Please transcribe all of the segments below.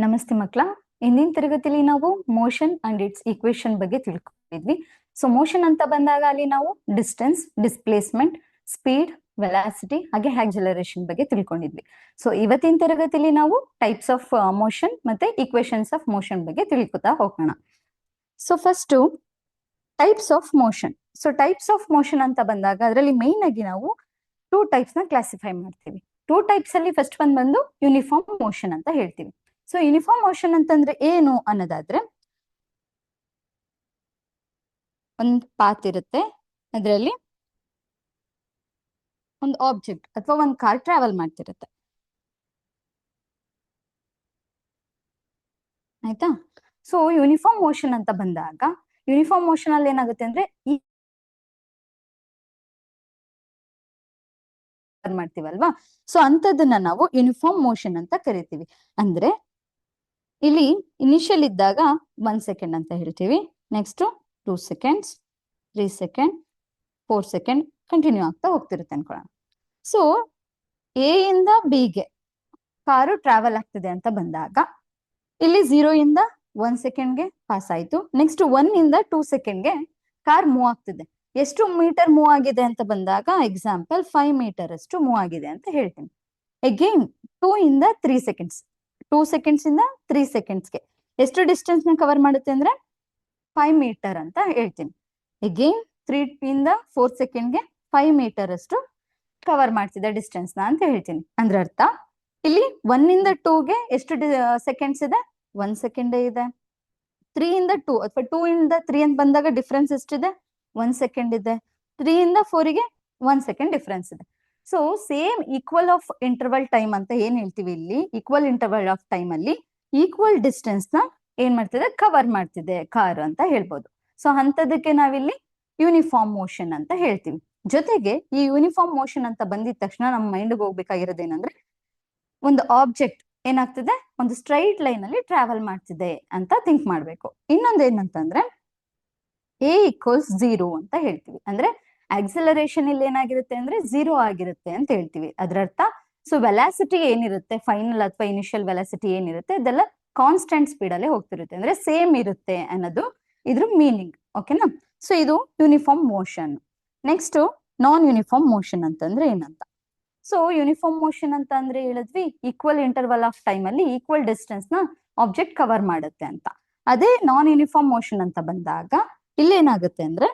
ನಮಸ್ತೆ ಮಕ್ಕಳ. ಇಂದಿನ ತರಗತಿಯಲ್ಲಿ ನಾವು ಮೋಷನ್ ಅಂಡ್ ಇಟ್ಸ್ ಈಕ್ವೇಶನ್ ಬಗ್ಗೆ ತಿಳ್ಕೊಂಡಿದ್ವಿ. ಸೊ ಮೋಷನ್ ಅಂತ ಬಂದಾಗ ಅಲ್ಲಿ ನಾವು ಡಿಸ್ಟೆನ್ಸ್, ಡಿಸ್ಪ್ಲೇಸ್ಮೆಂಟ್, ಸ್ಪೀಡ್, ವೆಲಾಸಿಟಿ ಹಾಗೆ ಆಕ್ಸಲರೇಷನ್ ಬಗ್ಗೆ ತಿಳ್ಕೊಂಡಿದ್ವಿ. ಸೊ ಇವತ್ತಿನ ತರಗತಿಯಲ್ಲಿ ನಾವು ಟೈಪ್ಸ್ ಆಫ್ ಮೋಷನ್ ಮತ್ತೆ ಈಕ್ವೇಶನ್ಸ್ ಆಫ್ ಮೋಷನ್ ಬಗ್ಗೆ ತಿಳ್ಕೊತಾ ಹೋಗೋಣ. So first types of motion. So types of motion ಅಂತ ಬಂದಾಗ ಅದರಲ್ಲಿ ಮೇನ್ ಆಗಿ ನಾವು ಟೂ ಟೈಪ್ಸ್ ನ ಕ್ಲಾಸಿಫೈ ಮಾಡ್ತೀವಿ. ಟೂ ಟೈಪ್ಸ್ ಅಲ್ಲಿ ಫಸ್ಟ್ ಬಂದು ಯೂನಿಫಾರ್ಮ್ ಮೋಷನ್ ಅಂತ ಹೇಳ್ತೀವಿ. ಸೊ ಯೂನಿಫಾರ್ಮ್ ಮೋಷನ್ ಅಂತಂದ್ರೆ ಏನು ಅನ್ನೋದಾದ್ರೆ, ಒಂದು ಪಾತ್ ಇರುತ್ತೆ, ಅದರಲ್ಲಿ ಒಂದು ಆಬ್ಜೆಕ್ಟ್ ಅಥವಾ ಒಂದು ಕಾರ್ ಟ್ರಾವೆಲ್ ಮಾಡ್ತಿರುತ್ತೆ, ಆಯ್ತಾ. ಸೊ ಯೂನಿಫಾರ್ಮ್ ಮೋಷನ್ ಅಂತ ಬಂದಾಗ ಯೂನಿಫಾರ್ಮ್ ಮೋಷನ್ ಅಲ್ಲಿ ಏನಾಗುತ್ತೆ ಅಂದ್ರೆ ಮಾಡ್ತೀವಲ್ವಾ, ಸೊ ಅಂತದನ್ನ ನಾವು ಯೂನಿಫಾರ್ಮ್ ಮೋಷನ್ ಅಂತ ಕರಿತೀವಿ. ಅಂದ್ರೆ ಇಲ್ಲಿ ಇನಿಷಿಯಲ್ ಇದ್ದಾಗ 1 ಸೆಕೆಂಡ್ ಅಂತ ಹೇಳ್ತೀವಿ, next 2 seconds, 3 second, 4 second continue ಆಗ್ತಾ ಹೋಗ್ತಿರುತ್ತೆ ಅನ್ಕೊಳ್ಳೋಣ. ಸೊ ಎ ಇಂದ ಬಿಗೆ ಕಾರು ಟ್ರಾವೆಲ್ ಆಗ್ತಿದೆ ಅಂತ ಬಂದಾಗ ಇಲ್ಲಿ 0 ಇಂದ 1 ಸೆಕೆಂಡ್ಗೆ ಪಾಸ್ ಆಯ್ತು, ನೆಕ್ಸ್ಟ್ 1 ಇಂದ 2 ಸೆಕೆಂಡ್ಗೆ ಕಾರ್ ಮೂವ್ ಆಗ್ತಿದೆ. ಎಷ್ಟು ಮೀಟರ್ ಮೂವ್ ಆಗಿದೆ ಅಂತ ಬಂದಾಗ ಎಕ್ಸಾಂಪಲ್ 5 ಮೀಟರ್ ಅಷ್ಟು ಮೂವ್ ಆಗಿದೆ ಅಂತ ಹೇಳ್ತೀನಿ. ಅಗೇನ್ 2 ಇಂದ 3 ಸೆಕೆಂಡ್ಸ್, 2 ಸೆಕೆಂಡ್ಸ್ ಇಂದ 3 ಸೆಕೆಂಡ್ಸ್ಗೆ ಎಷ್ಟು ಡಿಸ್ಟೆನ್ಸ್ ನ ಕವರ್ ಮಾಡುತ್ತೆ ಅಂದ್ರೆ 5 ಮೀಟರ್ ಅಂತ ಹೇಳ್ತೀನಿ. ಅಗೇನ್ 3 ಇಂದ 4 ಸೆಕೆಂಡ್ಗೆ 5 ಮೀಟರ್ ಅಷ್ಟು ಕವರ್ ಮಾಡ್ತಿದೆ ಡಿಸ್ಟೆನ್ಸ್ ನ ಅಂತ ಹೇಳ್ತೀನಿ. ಅಂದ್ರೆ ಅರ್ಥ ಇಲ್ಲಿ 1 ಇಂದ 2ಗೆ ಎಷ್ಟು ಸೆಕೆಂಡ್ಸ್ ಇದೆ, 1 ಸೆಕೆಂಡ್ ಇದೆ. 3 ಇಂದ 2 ಅಥವಾ 2 ಇಂದ 3 ಅಂತ ಬಂದಾಗ ಡಿಫ್ರೆನ್ಸ್ ಎಷ್ಟಿದೆ, 1 ಸೆಕೆಂಡ್ ಇದೆ. 3 ಇಂದ 4ಗೆ 1 ಸೆಕೆಂಡ್ ಡಿಫ್ರೆನ್ಸ್ ಇದೆ. So same equal of interval time ಅಂತ ಏನ್ ಹೇಳ್ತೀವಿ, ಇಲ್ಲಿ ಈಕ್ವಲ್ ಇಂಟರ್ವಲ್ ಆಫ್ ಟೈಮ್ ಅಲ್ಲಿ ಈಕ್ವಲ್ ಡಿಸ್ಟೆನ್ಸ್ ನ ಏನ್ ಮಾಡ್ತಿದೆ, ಕವರ್ ಮಾಡ್ತಿದೆ ಕಾರ್ ಅಂತ ಹೇಳ್ಬೋದು. ಸೊ ಅಂತದಕ್ಕೆ ನಾವಿಲ್ಲಿ ಯೂನಿಫಾರ್ಮ್ ಮೋಷನ್ ಅಂತ ಹೇಳ್ತೀವಿ. ಜೊತೆಗೆ ಈ ಯೂನಿಫಾರ್ಮ್ ಮೋಷನ್ ಅಂತ ಬಂದಿದ ತಕ್ಷಣ ನಮ್ಮ ಮೈಂಡ್ಗೆ ಹೋಗ್ಬೇಕಾಗಿರೋದೇನಂದ್ರೆ, ಒಂದು ಆಬ್ಜೆಕ್ಟ್ ಏನಾಗ್ತಿದೆ, ಒಂದು ಸ್ಟ್ರೈಟ್ ಲೈನ್ ಅಲ್ಲಿ ಟ್ರಾವೆಲ್ ಮಾಡ್ತಿದೆ ಅಂತ ಥಿಂಕ್ ಮಾಡ್ಬೇಕು. ಇನ್ನೊಂದು ಏನಂತಂದ್ರೆ ಎ ಈಕ್ವಲ್ಸ್ 0 ಅಂತ ಹೇಳ್ತೀವಿ. ಅಂದ್ರೆ ಆಕ್ಸಲರೇಷನ್ ಇಲ್ಲಿ ಏನಾಗಿರುತ್ತೆ ಅಂದ್ರೆ 0 ಆಗಿರುತ್ತೆ ಅಂತ ಹೇಳ್ತೀವಿ. ಅದ್ರ ಅರ್ಥ ಸೊ ವೆಲಾಸಿಟಿ ಏನಿರುತ್ತೆ, ಫೈನಲ್ ಅಥವಾ ಇನಿಷಿಯಲ್ ವೆಲಾಸಿಟಿ ಏನಿರುತ್ತೆ ಅದೆಲ್ಲ ಕಾನ್ಸ್ಟೆಂಟ್ ಸ್ಪೀಡ್ ಅಲ್ಲೇ ಹೋಗ್ತಿರುತ್ತೆ, ಅಂದ್ರೆ ಸೇಮ್ ಇರುತ್ತೆ ಅನ್ನೋದು ಇದ್ರ ಮೀನಿಂಗ್. ಓಕೆನಾ. ಸೊ ಇದು ಯೂನಿಫಾರ್ಮ್ ಮೋಷನ್. ನೆಕ್ಸ್ಟ್ ನಾನ್ ಯೂನಿಫಾರ್ಮ್ ಮೋಷನ್ ಅಂತಂದ್ರೆ ಏನಂತ. ಸೊ ಯೂನಿಫಾರ್ಮ್ ಮೋಷನ್ ಅಂತ ಅಂದ್ರೆ ಹೇಳಿದ್ವಿ ಈಕ್ವಲ್ ಇಂಟರ್ವಲ್ ಆಫ್ ಟೈಮ್ ಅಲ್ಲಿ ಈಕ್ವಲ್ ಡಿಸ್ಟೆನ್ಸ್ ನ ಆಬ್ಜೆಕ್ಟ್ ಕವರ್ ಮಾಡುತ್ತೆ ಅಂತ. ಅದೇ ನಾನ್ ಯೂನಿಫಾರ್ಮ್ ಮೋಷನ್ ಅಂತ ಬಂದಾಗ ಇಲ್ಲಿ ಏನಾಗುತ್ತೆ ಅಂದ್ರೆ,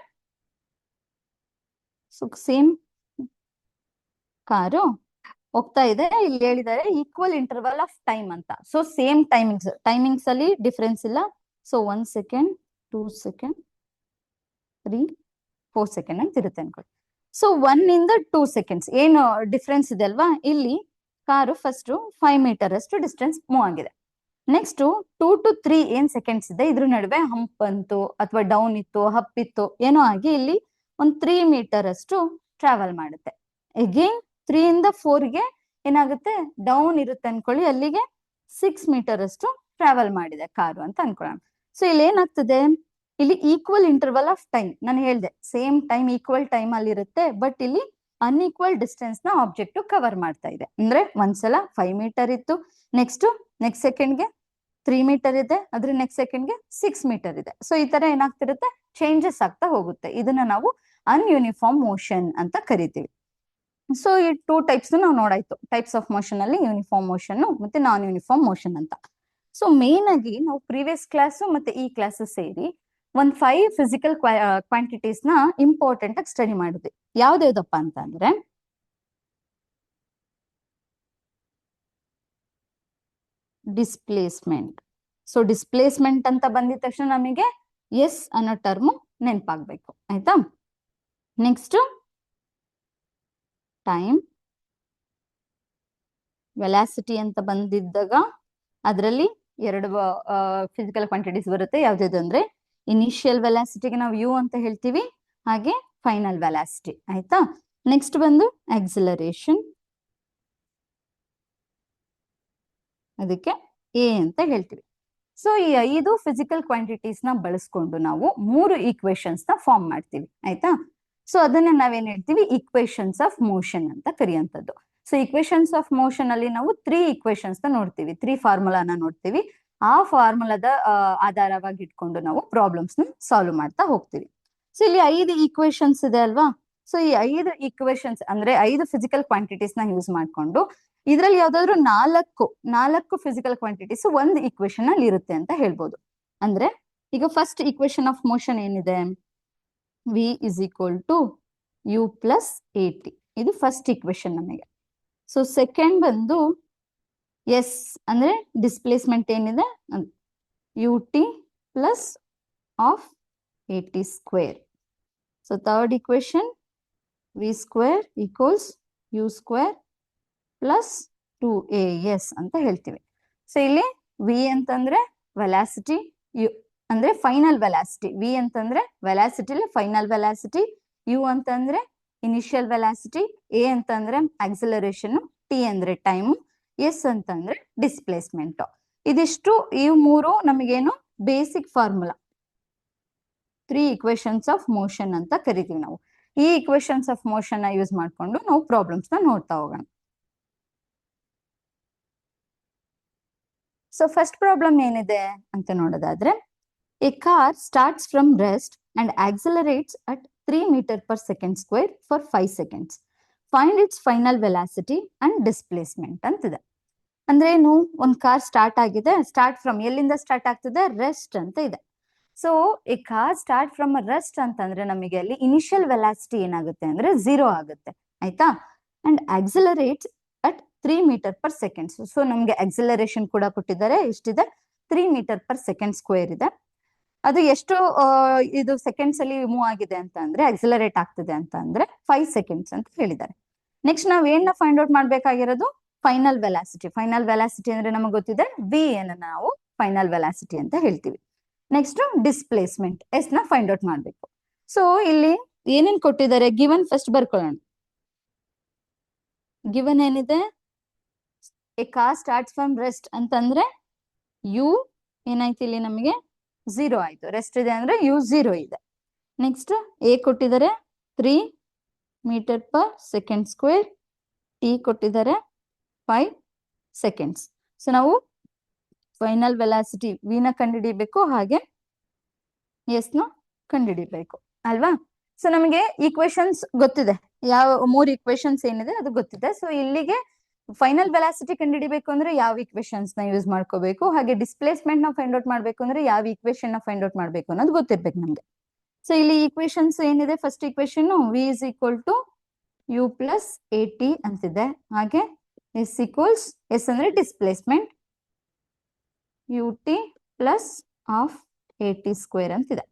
ಸೊ ಸೇಮ್ ಕಾರು ಹೋಗ್ತಾ ಇದೆ, ಇಲ್ಲಿ ಹೇಳಿದ್ದಾರೆ ಈಕ್ವಲ್ ಇಂಟರ್ವಲ್ ಆಫ್ ಟೈಮ್ ಅಂತ. ಸೊ ಸೇಮ್ ಟೈಮಿಂಗ್ಸ್ ಅಲ್ಲಿ ಡಿಫ್ರೆನ್ಸ್ ಇಲ್ಲ. ಸೊ 1 ಸೆಕೆಂಡ್, 2 ಸೆಕೆಂಡ್, 3, 4 ಸೆಕೆಂಡ್ ಅಂತ ಇರುತ್ತೆ ಅನ್ಕೊಳ್ಳಿ. ಸೊ 1 ಇಂದ 2 ಸೆಕೆಂಡ್ಸ್ ಏನು ಡಿಫ್ರೆನ್ಸ್ ಇದೆ ಅಲ್ವಾ, ಇಲ್ಲಿ ಕಾರು ಫಸ್ಟ್ 5 ಮೀಟರ್ ಅಷ್ಟು ಡಿಸ್ಟೆನ್ಸ್ ಮೂವ್ ಆಗಿದೆ. ನೆಕ್ಸ್ಟ್ 2 to 3 ಏನ್ ಸೆಕೆಂಡ್ಸ್ ಇದೆ, ಇದ್ರ ನಡುವೆ ಹಂಪ್ ಬಂತು ಅಥವಾ ಡೌನ್ ಇತ್ತು, ಹಪ್ ಇತ್ತು, ಏನೋ ಆಗಿ ಇಲ್ಲಿ ಒಂದು 3 ಮೀಟರ್ ಅಷ್ಟು ಟ್ರಾವೆಲ್ ಮಾಡುತ್ತೆ. ಅಗೇನ್ 3 ಇಂದ 4ಗೆ ಏನಾಗುತ್ತೆ, ಡೌನ್ ಇರುತ್ತೆ ಅನ್ಕೊಳ್ಳಿ, ಅಲ್ಲಿಗೆ 6 ಮೀಟರ್ ಅಷ್ಟು ಟ್ರಾವೆಲ್ ಮಾಡಿದೆ ಕಾರು ಅಂತ ಅನ್ಕೊಳ್ಳೋಣ. ಸೊ ಇಲ್ಲಿ ಏನಾಗ್ತದೆ, ಇಲ್ಲಿ ಈಕ್ವಲ್ ಇಂಟರ್ವಲ್ ಆಫ್ ಟೈಮ್ ನಾನು ಹೇಳ್ದೆ, ಸೇಮ್ ಟೈಮ್ ಈಕ್ವಲ್ ಟೈಮ್ ಅಲ್ಲಿ ಇರುತ್ತೆ, ಬಟ್ ಇಲ್ಲಿ ಅನ್ಈಕ್ವಲ್ ಡಿಸ್ಟೆನ್ಸ್ ನ ಆಬ್ಜೆಕ್ಟ್ ಕವರ್ ಮಾಡ್ತಾ ಇದೆ. ಅಂದ್ರೆ ಒಂದ್ಸಲ 5 ಮೀಟರ್ ಇತ್ತು, ನೆಕ್ಸ್ಟ್ ಸೆಕೆಂಡ್ಗೆ 3 ಮೀಟರ್ ಇದೆ, ಅದ್ರ ನೆಕ್ಸ್ಟ್ ಸೆಕೆಂಡ್ಗೆ 6 ಮೀಟರ್ ಇದೆ. ಸೊ ಈ ತರ ಏನಾಗ್ತಿರುತ್ತೆ, ಚೇಂಜಸ್ ಆಗ್ತಾ ಹೋಗುತ್ತೆ. ಇದನ್ನ ನಾವು ಅನ್ಯೂನಿಫಾರ್ಮ್ ಮೋಷನ್ ಅಂತ ಕರಿತೀವಿ. ಸೊ ಈ 2 ಟೈಪ್ಸ್ ನಾವು ನೋಡಾಯ್ತು, ಟೈಪ್ಸ್ ಆಫ್ ಮೋಷನ್ ಅಲ್ಲಿ ಯೂನಿಫಾರ್ಮ್ ಮೋಷನ್ ಮತ್ತೆ ನಾನ್ ಯೂನಿಫಾರ್ಮ್ ಮೋಷನ್ ಅಂತ. ಸೊ ಮೇನ್ ಆಗಿ ನಾವು ಪ್ರೀವಿಯಸ್ ಕ್ಲಾಸ್ ಮತ್ತೆ ಈ ಕ್ಲಾಸ್ ಸೇರಿ ಒಂದ್ 5 ಫಿಸಿಕಲ್ ಕ್ವಾಂಟಿಟೀಸ್ ನ ಇಂಪಾರ್ಟೆಂಟ್ ಆಗಿ ಸ್ಟಡಿ ಮಾಡಿದ್ವಿ. ಯಾವ್ದಾವ್ದಪ್ಪ ಅಂತ ಅಂದ್ರೆ, ಡಿಸ್ಪ್ಲೇಸ್ಮೆಂಟ್. ಸೊ ಡಿಸ್ಪ್ಲೇಸ್ಮೆಂಟ್ ಅಂತ ಬಂದಿದ ತಕ್ಷಣ ನಮಗೆ ಎಸ್ ಅನ್ನೋ ಟರ್ಮ್ ನೆನಪಾಗ್ಬೇಕು, ಆಯ್ತಾ. ನೆಕ್ಸ್ಟ್ ಟೈಮ್, ವೆಲಾಸಿಟಿ ಅಂತ ಬಂದಿದ್ದಾಗ ಅದರಲ್ಲಿ 2 ಫಿಸಿಕಲ್ ಕ್ವಾಂಟಿಟೀಸ್ ಬರುತ್ತೆ. ಯಾವ್ದು ಅಂದ್ರೆ ಇನಿಷಿಯಲ್ ವೆಲಾಸಿಟಿಗೆ ನಾವು ಯು ಅಂತ ಹೇಳ್ತೀವಿ, ಹಾಗೆ ಫೈನಲ್ ವೆಲಾಸಿಟಿ, ಆಯ್ತಾ. ನೆಕ್ಸ್ಟ್ ಬಂದು ಆಕ್ಸಿಲರೇಷನ್, ಅದಕ್ಕೆ ಎ ಅಂತ ಹೇಳ್ತೀವಿ. ಸೊ ಈ 5 ಫಿಸಿಕಲ್ ಕ್ವಾಂಟಿಟೀಸ್ ನ ಬಳಸ್ಕೊಂಡು ನಾವು 3 ಈಕ್ವೇಶನ್ಸ್ ನ ಫಾರ್ಮ್ ಮಾಡ್ತೀವಿ, ಆಯ್ತಾ. ಸೊ ಅದನ್ನ ನಾವೇನ್ ಹೇಳ್ತೀವಿ, ಈಕ್ವೇಶನ್ಸ್ ಆಫ್ ಮೋಷನ್ ಅಂತ ಕರೆಯುವಂಥದ್ದು. ಸೊ ಇಕ್ವೇಶನ್ಸ್ ಆಫ್ ಮೋಷನ್ ಅಲ್ಲಿ ನಾವು 3 ಇಕ್ವೇಶನ್ಸ್ ನೋಡ್ತೀವಿ, 3 ಫಾರ್ಮುಲಾನ ನೋಡ್ತೀವಿ. ಆ ಫಾರ್ಮುಲಾದ ಆಧಾರವಾಗಿ ಇಟ್ಕೊಂಡು ನಾವು ಪ್ರಾಬ್ಲಮ್ಸ್ ನ ಸಾಲ್ವ್ ಮಾಡ್ತಾ ಹೋಗ್ತೀವಿ. ಸೊ ಇಲ್ಲಿ 5 ಈಕ್ವೇಶನ್ಸ್ ಇದೆ ಅಲ್ವಾ. ಸೊ ಈ 5 ಈಕ್ವೇಶನ್ಸ್ ಅಂದ್ರೆ 5 ಫಿಸಿಕಲ್ ಕ್ವಾಂಟಿಟೀಸ್ ನ ಯೂಸ್ ಮಾಡ್ಕೊಂಡು ಇದ್ರಲ್ಲಿ ಯಾವ್ದಾದ್ರು ನಾಲ್ಕು ಫಿಸಿಕಲ್ ಕ್ವಾಂಟಿಟೀಸ್ ಒಂದು ಈಕ್ವೇಶನ್ ಅಲ್ಲಿ ಇರುತ್ತೆ ಅಂತ ಹೇಳ್ಬೋದು. ಅಂದ್ರೆ ಈಗ ಫಸ್ಟ್ ಈಕ್ವೇಶನ್ ಆಫ್ ಮೋಷನ್ ಏನಿದೆ, v is equal to you plus AT, ಇದು ಫಸ್ಟ್ ಈಕ್ವೇಶನ್ ನಮಗೆ. ಸೊ ಸೆಕೆಂಡ್ ಬಂದು ಎಸ್ ಅಂದ್ರೆ ಡಿಸ್ಪ್ಲೇಸ್ಮೆಂಟ್ ಏನಿದೆ UT plus half AT square. So third equation V square equals U square plus 2AS ಅಂತ ಹೇಳ್ತೀವಿ. So ಇಲ್ಲಿ V ಅಂತಂದ್ರೆ ವೆಲಾಸಿಟಿ, ಯು ಅಂದ್ರೆ ಫೈನಲ್ ವೆಲಾಸಿಟಿ. V ಅಂತಂದ್ರೆ ವೆಲಾಸಿಟಿ ಫೈನಲ್ ವೆಲಾಸಿಟಿ, U ಅಂತಂದ್ರೆ ಇನಿಷಿಯಲ್ ವೆಲಾಸಿಟಿ, A ಅಂತಂದ್ರೆ ಆಕ್ಸಿಲರೇಷನ್, T ಅಂದ್ರೆ time, S ಅಂತಂದ್ರೆ ಡಿಸ್ಪ್ಲೇಸ್ಮೆಂಟ್. ಇದಿಷ್ಟು ಈ ಮೂರು ನಮಗೇನು basic formula, 3 equations of motion ಅಂತ ಕರಿತೀವಿ ನಾವು. ಈ ಈಕ್ವೇಶನ್ಸ್ ಆಫ್ ಮೋಷನ್ ನ ಯೂಸ್ ಮಾಡ್ಕೊಂಡು ನಾವು ಪ್ರಾಬ್ಲಮ್ಸ್ ನ ನೋಡ್ತಾ ಹೋಗೋಣ. ಸೊ ಫಸ್ಟ್ ಪ್ರಾಬ್ಲಮ್ ಏನಿದೆ ಅಂತ ನೋಡೋದಾದ್ರೆ, a car starts from rest and accelerates at 3 metre per second square for 5 seconds. Find its final velocity and displacement ಅಂತಿದೆ. ಅಂದ್ರೆ ಏನು, ಒಂದ್ ಕಾರ್ ಸ್ಟಾರ್ಟ್ ಆಗಿದೆ, ಸ್ಟಾರ್ಟ್ ಫ್ರಮ್ ಎಲ್ಲಿಂದ ಸ್ಟಾರ್ಟ್ ಆಗ್ತದೆ, ರೆಸ್ಟ್ ಅಂತ ಇದೆ. So a car start from rest ಅಂತಂದ್ರೆ ನಮಗೆ ಅಲ್ಲಿ ಇನಿಷಿಯಲ್ ವೆಲಾಸಿಟಿ ಏನಾಗುತ್ತೆ ಅಂದ್ರೆ 0 ಆಗುತ್ತೆ, ಆಯ್ತಾ. And accelerates at 3 metre per second. So ನಮ್ಗೆ ಆಕ್ಸಿಲರೇಷನ್ ಕೂಡ ಕೊಟ್ಟಿದ್ದಾರೆ, ಎಷ್ಟಿದೆ, 3 ಮೀಟರ್ ಪರ್ ಸೆಕೆಂಡ್ ಸ್ಕ್ವೇರ್ ಇದೆ. ಅದು ಎಷ್ಟು ಇದು ಸೆಕೆಂಡ್ಸ್ ಅಲ್ಲಿ ಮೂವ್ ಆಗಿದೆ ಅಂತ ಅಂದ್ರೆ, ಆಕ್ಸಿಲರೇಟ್ ಆಗ್ತದೆ ಅಂತ ಅಂದ್ರೆ 5 seconds ಅಂತ ಹೇಳಿದ್ದಾರೆ. ನೆಕ್ಸ್ಟ್ ನಾವ್ ಏನ ಫೈಂಡ್ ಔಟ್ ಮಾಡ್ಬೇಕಾಗಿರೋದು, ಫೈನಲ್ ವೆಲಾಸಿಟಿ. ಫೈನಲ್ ವೆಲಾಸಿಟಿ ಅಂದ್ರೆ ನಮಗೆ ಗೊತ್ತಿದೆ V ಅನ್ನ ನಾವು ಫೈನಲ್ ವೆಲಾಸಿಟಿ ಅಂತ ಹೇಳ್ತೀವಿ. ನೆಕ್ಸ್ಟ್ ಡಿಸ್ಪ್ಲೇಸ್ಮೆಂಟ್ S ನ ಫೈಂಡ್ ಔಟ್ ಮಾಡ್ಬೇಕು. ಸೊ ಇಲ್ಲಿ ಏನೇನ್ ಕೊಟ್ಟಿದ್ದಾರೆ, ಗಿವನ್ ಫಸ್ಟ್ ಬರ್ಕೊಳ್ಳೋಣ. ಗಿವನ್ ಏನಿದೆ, A car starts from rest ಅಂತಂದ್ರೆ U ಏನಾಯ್ತು ಇಲ್ಲಿ ನಮಗೆ 0 ಆಯ್ತು, ರೆಸ್ಟ್ ಇದೆ ಅಂದ್ರೆ U 0 ಇದೆ. ನೆಕ್ಸ್ಟ್ A ಕೊಟ್ಟಿದ್ದಾರೆ 3 metre per second square, T ಕೊಟ್ಟಿದ್ದಾರೆ 5 seconds. ಸೊ ನಾವು ಫೈನಲ್ ವೆಲಾಸಿಟಿ V ನ ಕಂಡುಹಿಡಿಬೇಕು, ಹಾಗೆ S ನ ಕಂಡುಹಿಡಿಬೇಕು ಅಲ್ವಾ. ಸೊ ನಮಗೆ ಈಕ್ವೇಶನ್ಸ್ ಗೊತ್ತಿದೆ, ಯಾವ 3 ಈಕ್ವೇಶನ್ಸ್ ಏನಿದೆ ಅದು ಗೊತ್ತಿದೆ. ಸೊ ಇಲ್ಲಿಗೆ ಫೈನಲ್ ವೆಲಾಸಿಟಿ ಕಂಡುಹಿಡಿಬೇಕು ಅಂದ್ರೆ ಯಾವ ಈಕ್ವೇಶನ್ಸ್ ನ ಯೂಸ್ ಮಾಡ್ಕೋಬೇಕು, ಹಾಗೆ ಡಿಸ್ಪ್ಲೇಸ್ಮೆಂಟ್ ನ ಫೈಂಡ್ ಔಟ್ ಮಾಡ್ಬೇಕು ಅಂದ್ರೆ ಯಾವ ಈಕ್ವೇಶನ್ ನ ಫೈಂಡ್ ಔಟ್ ಮಾಡ್ಬೇಕು ಅನ್ನೋದು ಗೊತ್ತಿರ್ಬೇಕು ನಮ್ಗೆ. ಸೊ ಇಲ್ಲಿ ಈಕ್ವೇಶನ್ಸ್ ಏನಿದೆ, first equation V is equal to U plus AT ಅಂತಿದೆ, ಹಾಗೆ S ಈಕ್ವಲ್ಸ್, S ಅಂದ್ರೆ displacement, UT plus half AT square ಅಂತಿದೆ.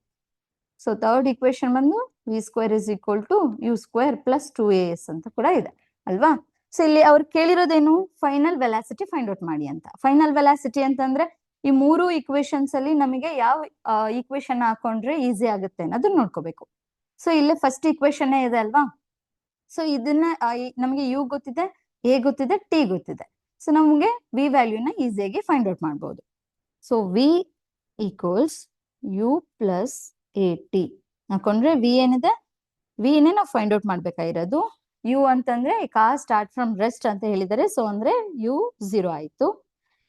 ಸೊ ಥರ್ಡ್ ಈಕ್ವೇಶನ್ ಬಂದು V square is equal to U square plus 2AS ಅಂತ ಕೂಡ ಇದೆ ಅಲ್ವಾ. ಸೊ ಇಲ್ಲಿ ಅವ್ರು ಕೇಳಿರೋದೇನು, ಫೈನಲ್ ವೆಲಾಸಿಟಿ ಫೈಂಡ್ ಔಟ್ ಮಾಡಿ ಅಂತ. ಫೈನಲ್ ವೆಲಾಸಿಟಿ ಅಂತಂದ್ರೆ ಈ 3 ಈಕ್ವೇಶನ್ಸ್ ಅಲ್ಲಿ ನಮಗೆ ಯಾವ ಈಕ್ವೇಶನ್ ಹಾಕೊಂಡ್ರೆ ಈಸಿ ಆಗುತ್ತೆ ಅನ್ನೋದನ್ನ ನೋಡ್ಕೋಬೇಕು. ಸೊ ಇಲ್ಲಿ ಫಸ್ಟ್ ಈಕ್ವೇಶನ್ ಇದೆ ಅಲ್ವಾ. ಸೊ ಇದನ್ನ ನಮಗೆ U ಗೊತ್ತಿದೆ, A ಗೊತ್ತಿದೆ, T ಗೊತ್ತಿದೆ. ಸೊ ನಮಗೆ V ವ್ಯಾಲ್ಯೂನ ಈಸಿಯಾಗಿ ಫೈಂಡ್ ಔಟ್ ಮಾಡ್ಬೋದು. So V equals U plus AT ಹಾಕೊಂಡ್ರೆ V ಏನಿದೆ, V ನೇ ನಾವು ಫೈಂಡ್ ಔಟ್ ಮಾಡ್ಬೇಕಾಗಿರೋದು. U ಅಂತಂದ್ರೆ ಕಾರ್ ಸ್ಟಾರ್ಟ್ ಫ್ರಮ್ ರೆಸ್ಟ್ ಅಂತ ಹೇಳಿದ್ದಾರೆ, ಸೊ ಅಂದ್ರೆ U 0 ಆಯ್ತು.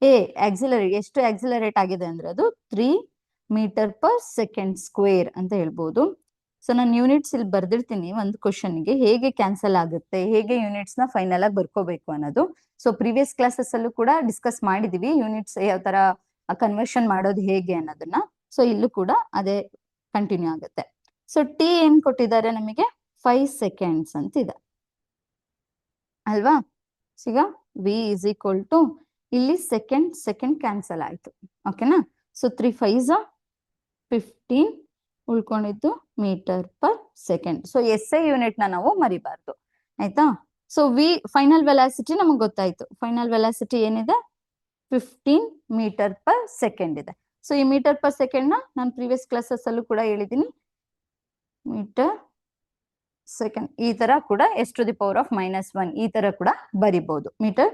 A ಆಕ್ಸಿಲರೇಟ್, ಎಷ್ಟು ಆಕ್ಸಿಲರೇಟ್ ಆಗಿದೆ ಅಂದ್ರೆ ಅದು 3 ಮೀಟರ್ ಪರ್ ಸೆಕೆಂಡ್ ಸ್ಕ್ವೇರ್ ಅಂತ ಹೇಳ್ಬೋದು. ಸೊ ನಾನು ಯೂನಿಟ್ಸ್ ಇಲ್ಲಿ ಬರ್ದಿರ್ತೀನಿ ಒಂದು ಕ್ವಶನ್ಗೆ, ಹೇಗೆ ಕ್ಯಾನ್ಸಲ್ ಆಗುತ್ತೆ, ಹೇಗೆ ಯೂನಿಟ್ಸ್ ನ ಫೈನಲ್ ಆಗಿ ಬರ್ಕೋಬೇಕು ಅನ್ನೋದು. ಸೊ ಪ್ರೀವಿಯಸ್ ಕ್ಲಾಸಸ್ ಅಲ್ಲೂ ಕೂಡ ಡಿಸ್ಕಸ್ ಮಾಡಿದೀವಿ ಯೂನಿಟ್ಸ್ ಯಾವ ತರ ಕನ್ವರ್ಷನ್ ಮಾಡೋದು ಹೇಗೆ ಅನ್ನೋದನ್ನ. ಸೊ ಇಲ್ಲೂ ಕೂಡ ಅದೇ ಕಂಟಿನ್ಯೂ ಆಗುತ್ತೆ. ಸೊ T ಏನ್ ಕೊಟ್ಟಿದ್ದಾರೆ ನಮಗೆ, 5 seconds ಅಂತ ಇದೆ ಅಲ್ವಾ. ಈಗ V ಇಸ್ ಈಕ್ವಲ್ ಟು, ಇಲ್ಲಿ ಸೆಕೆಂಡ್ ಕ್ಯಾನ್ಸಲ್ ಆಯ್ತು, ಓಕೆನಾ. ಸೊ 3 5s 15, ಉಳ್ಕೊಂಡಿದ್ದು metre per second. So SI unit ನ ನಾವು ಮರಿಬಾರ್ದು, ಆಯ್ತಾ. ಸೊ V ಫೈನಲ್ ವೆಲಾಸಿಟಿ ನಮಗೆ ಗೊತ್ತಾಯ್ತು, ಫೈನಲ್ ವೆಲಾಸಿಟಿ ಏನಿದೆ 15 ಮೀಟರ್ ಪರ್ ಸೆಕೆಂಡ್ ಇದೆ. ಸೊ ಈ ಮೀಟರ್ ಪರ್ ಸೆಕೆಂಡ್ ನ ನಾನು ಪ್ರೀವಿಯಸ್ ಕ್ಲಾಸಸ್ ಅಲ್ಲೂ ಕೂಡ ಹೇಳಿದೀನಿ, ಮೀಟರ್ ಸೆಕೆಂಡ್ ಈ ತರ ಕೂಡ S⁻⁻1 ಈ ತರ ಕೂಡ ಬರಿಬಹುದು ಮೀಟರ್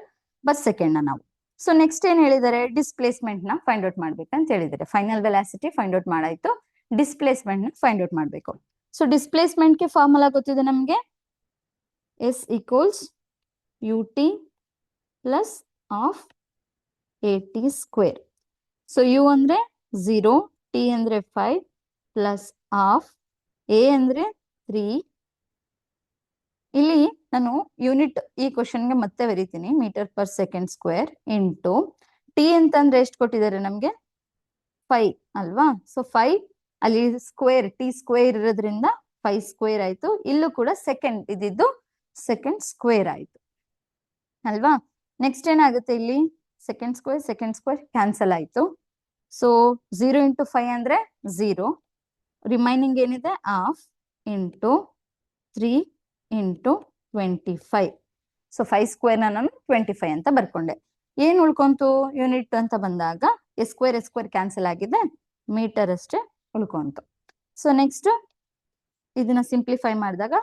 ಪರ್ ಸೆಕೆಂಡ್ ನ ನಾವು. ಸೊ ನೆಕ್ಸ್ಟ್ ಏನ್ ಹೇಳಿದ್ದಾರೆ, ಡಿಸ್ಪ್ಲೇಸ್ಮೆಂಟ್ ನ ಫೈಂಡ್ ಔಟ್ ಮಾಡ್ಬೇಕಂತ ಹೇಳಿದ್ದಾರೆ. ಫೈನಲ್ ವೆಲಾಸಿಟಿ ಫೈಂಡ್ ಔಟ್ ಮಾಡಾಯ್ತು, ಡಿಸ್ಪ್ಲೇಸ್ಮೆಂಟ್ ನ ಫೈಂಡ್ ಔಟ್ ಮಾಡ್ಬೇಕು. ಸೊ ಡಿಸ್ಪ್ಲೇಸ್ಮೆಂಟ್ ಗೆ ಫಾರ್ಮುಲಾ ಗೊತ್ತಿದೆ ನಮ್ಗೆ, S equals ut plus of at square. So u ಅಂದ್ರೆ 0, t ಅಂದ್ರೆ 5 ಪ್ಲಸ್ ಆಫ್ a ಅಂದ್ರೆ 3. ಇಲ್ಲಿ ನಾನು ಯೂನಿಟ್ ಈ ಕ್ವಶನ್ಗೆ ಮತ್ತೆ ಬರೀತೀನಿ, metre per second square into T ಅಂತಂದ್ರೆ ಎಷ್ಟು ಕೊಟ್ಟಿದ್ದಾರೆ ನಮ್ಗೆ 5 ಅಲ್ವಾ. ಸೊ 5 ಅಲ್ಲಿ ಸ್ಕ್ವೇರ್ ಟಿ ಸ್ಕ್ವೇರ್ ಇರೋದ್ರಿಂದ 5 ಸ್ಕ್ವೇರ್ ಆಯ್ತು. ಇಲ್ಲೂ ಕೂಡ ಸೆಕೆಂಡ್ ಇದ್ದಿದ್ದು ಸೆಕೆಂಡ್ ಸ್ಕ್ವೇರ್ ಆಯ್ತು ಅಲ್ವಾ. ನೆಕ್ಸ್ಟ್ ಏನಾಗುತ್ತೆ, ಇಲ್ಲಿ ಸೆಕೆಂಡ್ ಸ್ಕ್ವೇರ್ ಕ್ಯಾನ್ಸಲ್ ಆಯ್ತು. ಸೊ 0 ಇಂಟು 5 ಅಂದ್ರೆ 0. ರಿಮೈನಿಂಗ್ ಏನಿದೆ half into 3 into 25. So 5 square ನಾನು 25 ಅಂತ ಬರ್ಕೊಂಡೆ. ಏನ್ ಉಳ್ಕೊಂತು ಯೂನಿಟ್ ಅಂತ ಬಂದಾಗ ಎಸ್ ಸ್ಕ್ವೇರ್ ಕ್ಯಾನ್ಸಲ್ ಆಗಿದೆ, ಮೀಟರ್ ಅಷ್ಟೇ ಉಳ್ಕೊಂತು. ಸೊ ನೆಕ್ಸ್ಟ್ ಇದನ್ನ ಸಿಂಪ್ಲಿಫೈ ಮಾಡಿದಾಗ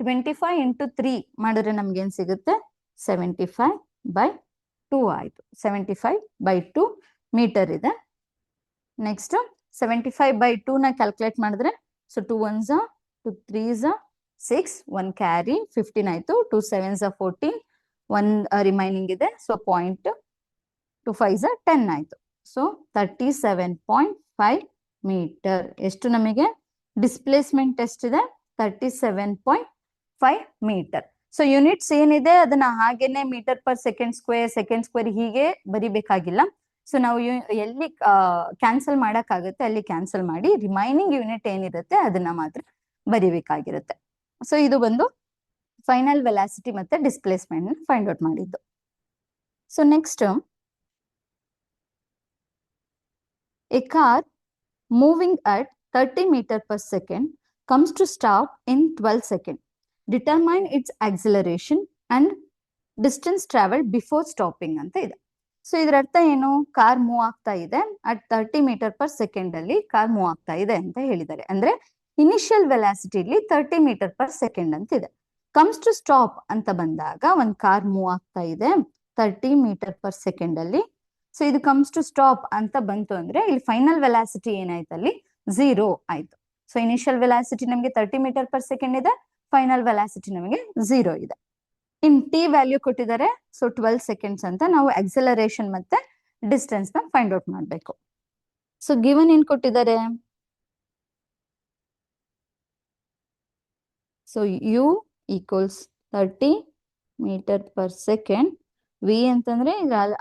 25 ಇಂಟು 3 ಮಾಡಿದ್ರೆ ನಮ್ಗೆ ಏನ್ ಸಿಗುತ್ತೆ 75/2 ಆಯ್ತು. 75/2 ಮೀಟರ್ ಇದೆ. ನೆಕ್ಸ್ಟ್ 75/2 ನ ಕ್ಯಾಲ್ಕುಲೇಟ್ ಮಾಡಿದ್ರೆ, ಸೊ 2 1s 2 3s 6, 1 ಕ್ಯಾರಿ 15 ಆಯ್ತು. 2 7s 14, 1 ರಿಮೈನಿಂಗ್ ಇದೆ. ಸೊ 0.2 5s 10 ಆಯ್ತು. So 37.5 metre. ಎಷ್ಟು ನಮಗೆ ಡಿಸ್ಪ್ಲೇಸ್ಮೆಂಟ್ ಎಷ್ಟಿದೆ 37.5 ಮೀಟರ್. ಸೊ ಯೂನಿಟ್ಸ್ ಏನಿದೆ ಅದನ್ನ ಹಾಗೇನೆ ಮೀಟರ್ ಪರ್ ಸೆಕೆಂಡ್ ಸ್ಕ್ವೇರ್ ಹೀಗೆ ಬರಿಬೇಕಾಗಿಲ್ಲ. ಸೊ ನಾವು ಎಲ್ಲಿ ಕ್ಯಾನ್ಸಲ್ ಮಾಡಕ್ಕಾಗುತ್ತೆ ಅಲ್ಲಿ ಕ್ಯಾನ್ಸಲ್ ಮಾಡಿ ರಿಮೈನಿಂಗ್ ಯೂನಿಟ್ ಏನಿರುತ್ತೆ ಅದನ್ನ ಮಾತ್ರ ಬರಿಬೇಕಾಗಿರುತ್ತೆ. ಸೊ ಇದು ಬಂದು ಫೈನಲ್ ವೆಲಾಸಿಟಿ ಮತ್ತೆ ಡಿಸ್ಪ್ಲೇಸ್ಮೆಂಟ್ ಫೈಂಡ್ ಔಟ್ ಮಾಡಿದ್ದು. So next, A car moving at 30 meter per second comes to stop in 12 seconds. Determine its acceleration and distance traveled before stopping ಅಂತ ಇದೆ. ಸೊ ಇದರ ಅರ್ಥ ಏನು, ಕಾರ್ ಮೂವ್ ಆಗ್ತಾ ಇದೆ ಅಟ್ 30 meter per second ಅಲ್ಲಿ car move ಆಗ್ತಾ ಇದೆ ಅಂತ ಹೇಳಿದ್ದಾರೆ. ಅಂದ್ರೆ ಇನಿಷಿಯಲ್ ವೆಲಾಸಿಟಿಲಿ 30 meter per second ಅಂತ ಇದೆ. ಕಮ್ಸ್ ಟು ಸ್ಟಾಪ್ ಅಂತ ಬಂದಾಗ ಒಂದ್ ಕಾರ್ ಮೂವ್ ಆಗ್ತಾ ಇದೆ 30 meter per second ಅಲ್ಲಿ. ಸೊ ಇದು ಕಮ್ಸ್ ಟು ಸ್ಟಾಪ್ ಅಂತ ಬಂತು ಅಂದ್ರೆ ಇಲ್ಲಿ ಫೈನಲ್ ವೆಲಾಸಿಟಿ ಏನಾಯ್ತು ಅಲ್ಲಿ 0 ಆಯ್ತು. ಸೊ ಇನಿಷಿಯಲ್ ವೆಲಾಸಿಟಿ ನಮಗೆ 30 meter per second ಇದೆ, ಫೈನಲ್ ವೆಲಾಸಿಟಿ ನಮಗೆ 0 ಇದೆ. ಇನ್ ಟಿ ವ್ಯಾಲ್ಯೂ ಕೊಟ್ಟಿದ್ದಾರೆ, ಸೊ 12 seconds ಅಂತ. ನಾವು ಆಕ್ಸಲರೇಷನ್ ಮತ್ತೆ ಡಿಸ್ಟೆನ್ಸ್ ನ ಫೈಂಡ್ ಔಟ್ ಮಾಡ್ಬೇಕು. ಸೊ ಗಿವನ್ ಏನ್ ಕೊಟ್ಟಿದ್ದಾರೆ, so U equals 30 meter per second. V ಅಂತಂದ್ರೆ